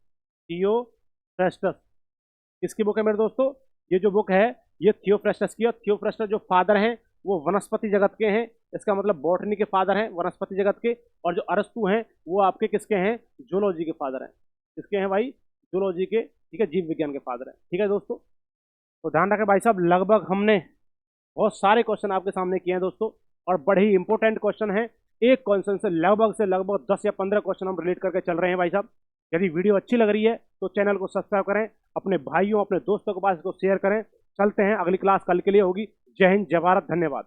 किसकी बुक है मेरे दोस्तों, ये जो बुक है ये थियोफ्रेस्टस की है। थियोफ्रेस्टस जो फादर हैं वो वनस्पति जगत के हैं, इसका मतलब बॉटनी के फादर हैं, वनस्पति जगत के। और जो अरस्तु हैं वो आपके किसके हैं, जूलॉजी के फादर हैं। किसके हैं भाई, जूलॉजी के। ठीक है, जीव विज्ञान के फादर हैं। ठीक है दोस्तों, तो ध्यान रखें भाई साहब, लगभग हमने बहुत सारे क्वेश्चन आपके सामने किए हैं दोस्तों, और बड़े ही इंपॉर्टेंट क्वेश्चन हैं। एक क्वेश्चन से लगभग 10 या 15 क्वेश्चन हम रिलेट करके चल रहे हैं भाई साहब। यदि वीडियो अच्छी लग रही है तो चैनल को सब्सक्राइब करें, अपने भाइयों अपने दोस्तों के पास इसको शेयर करें। चलते हैं, अगली क्लास कल के लिए होगी। जय हिंद, जय भारत, धन्यवाद।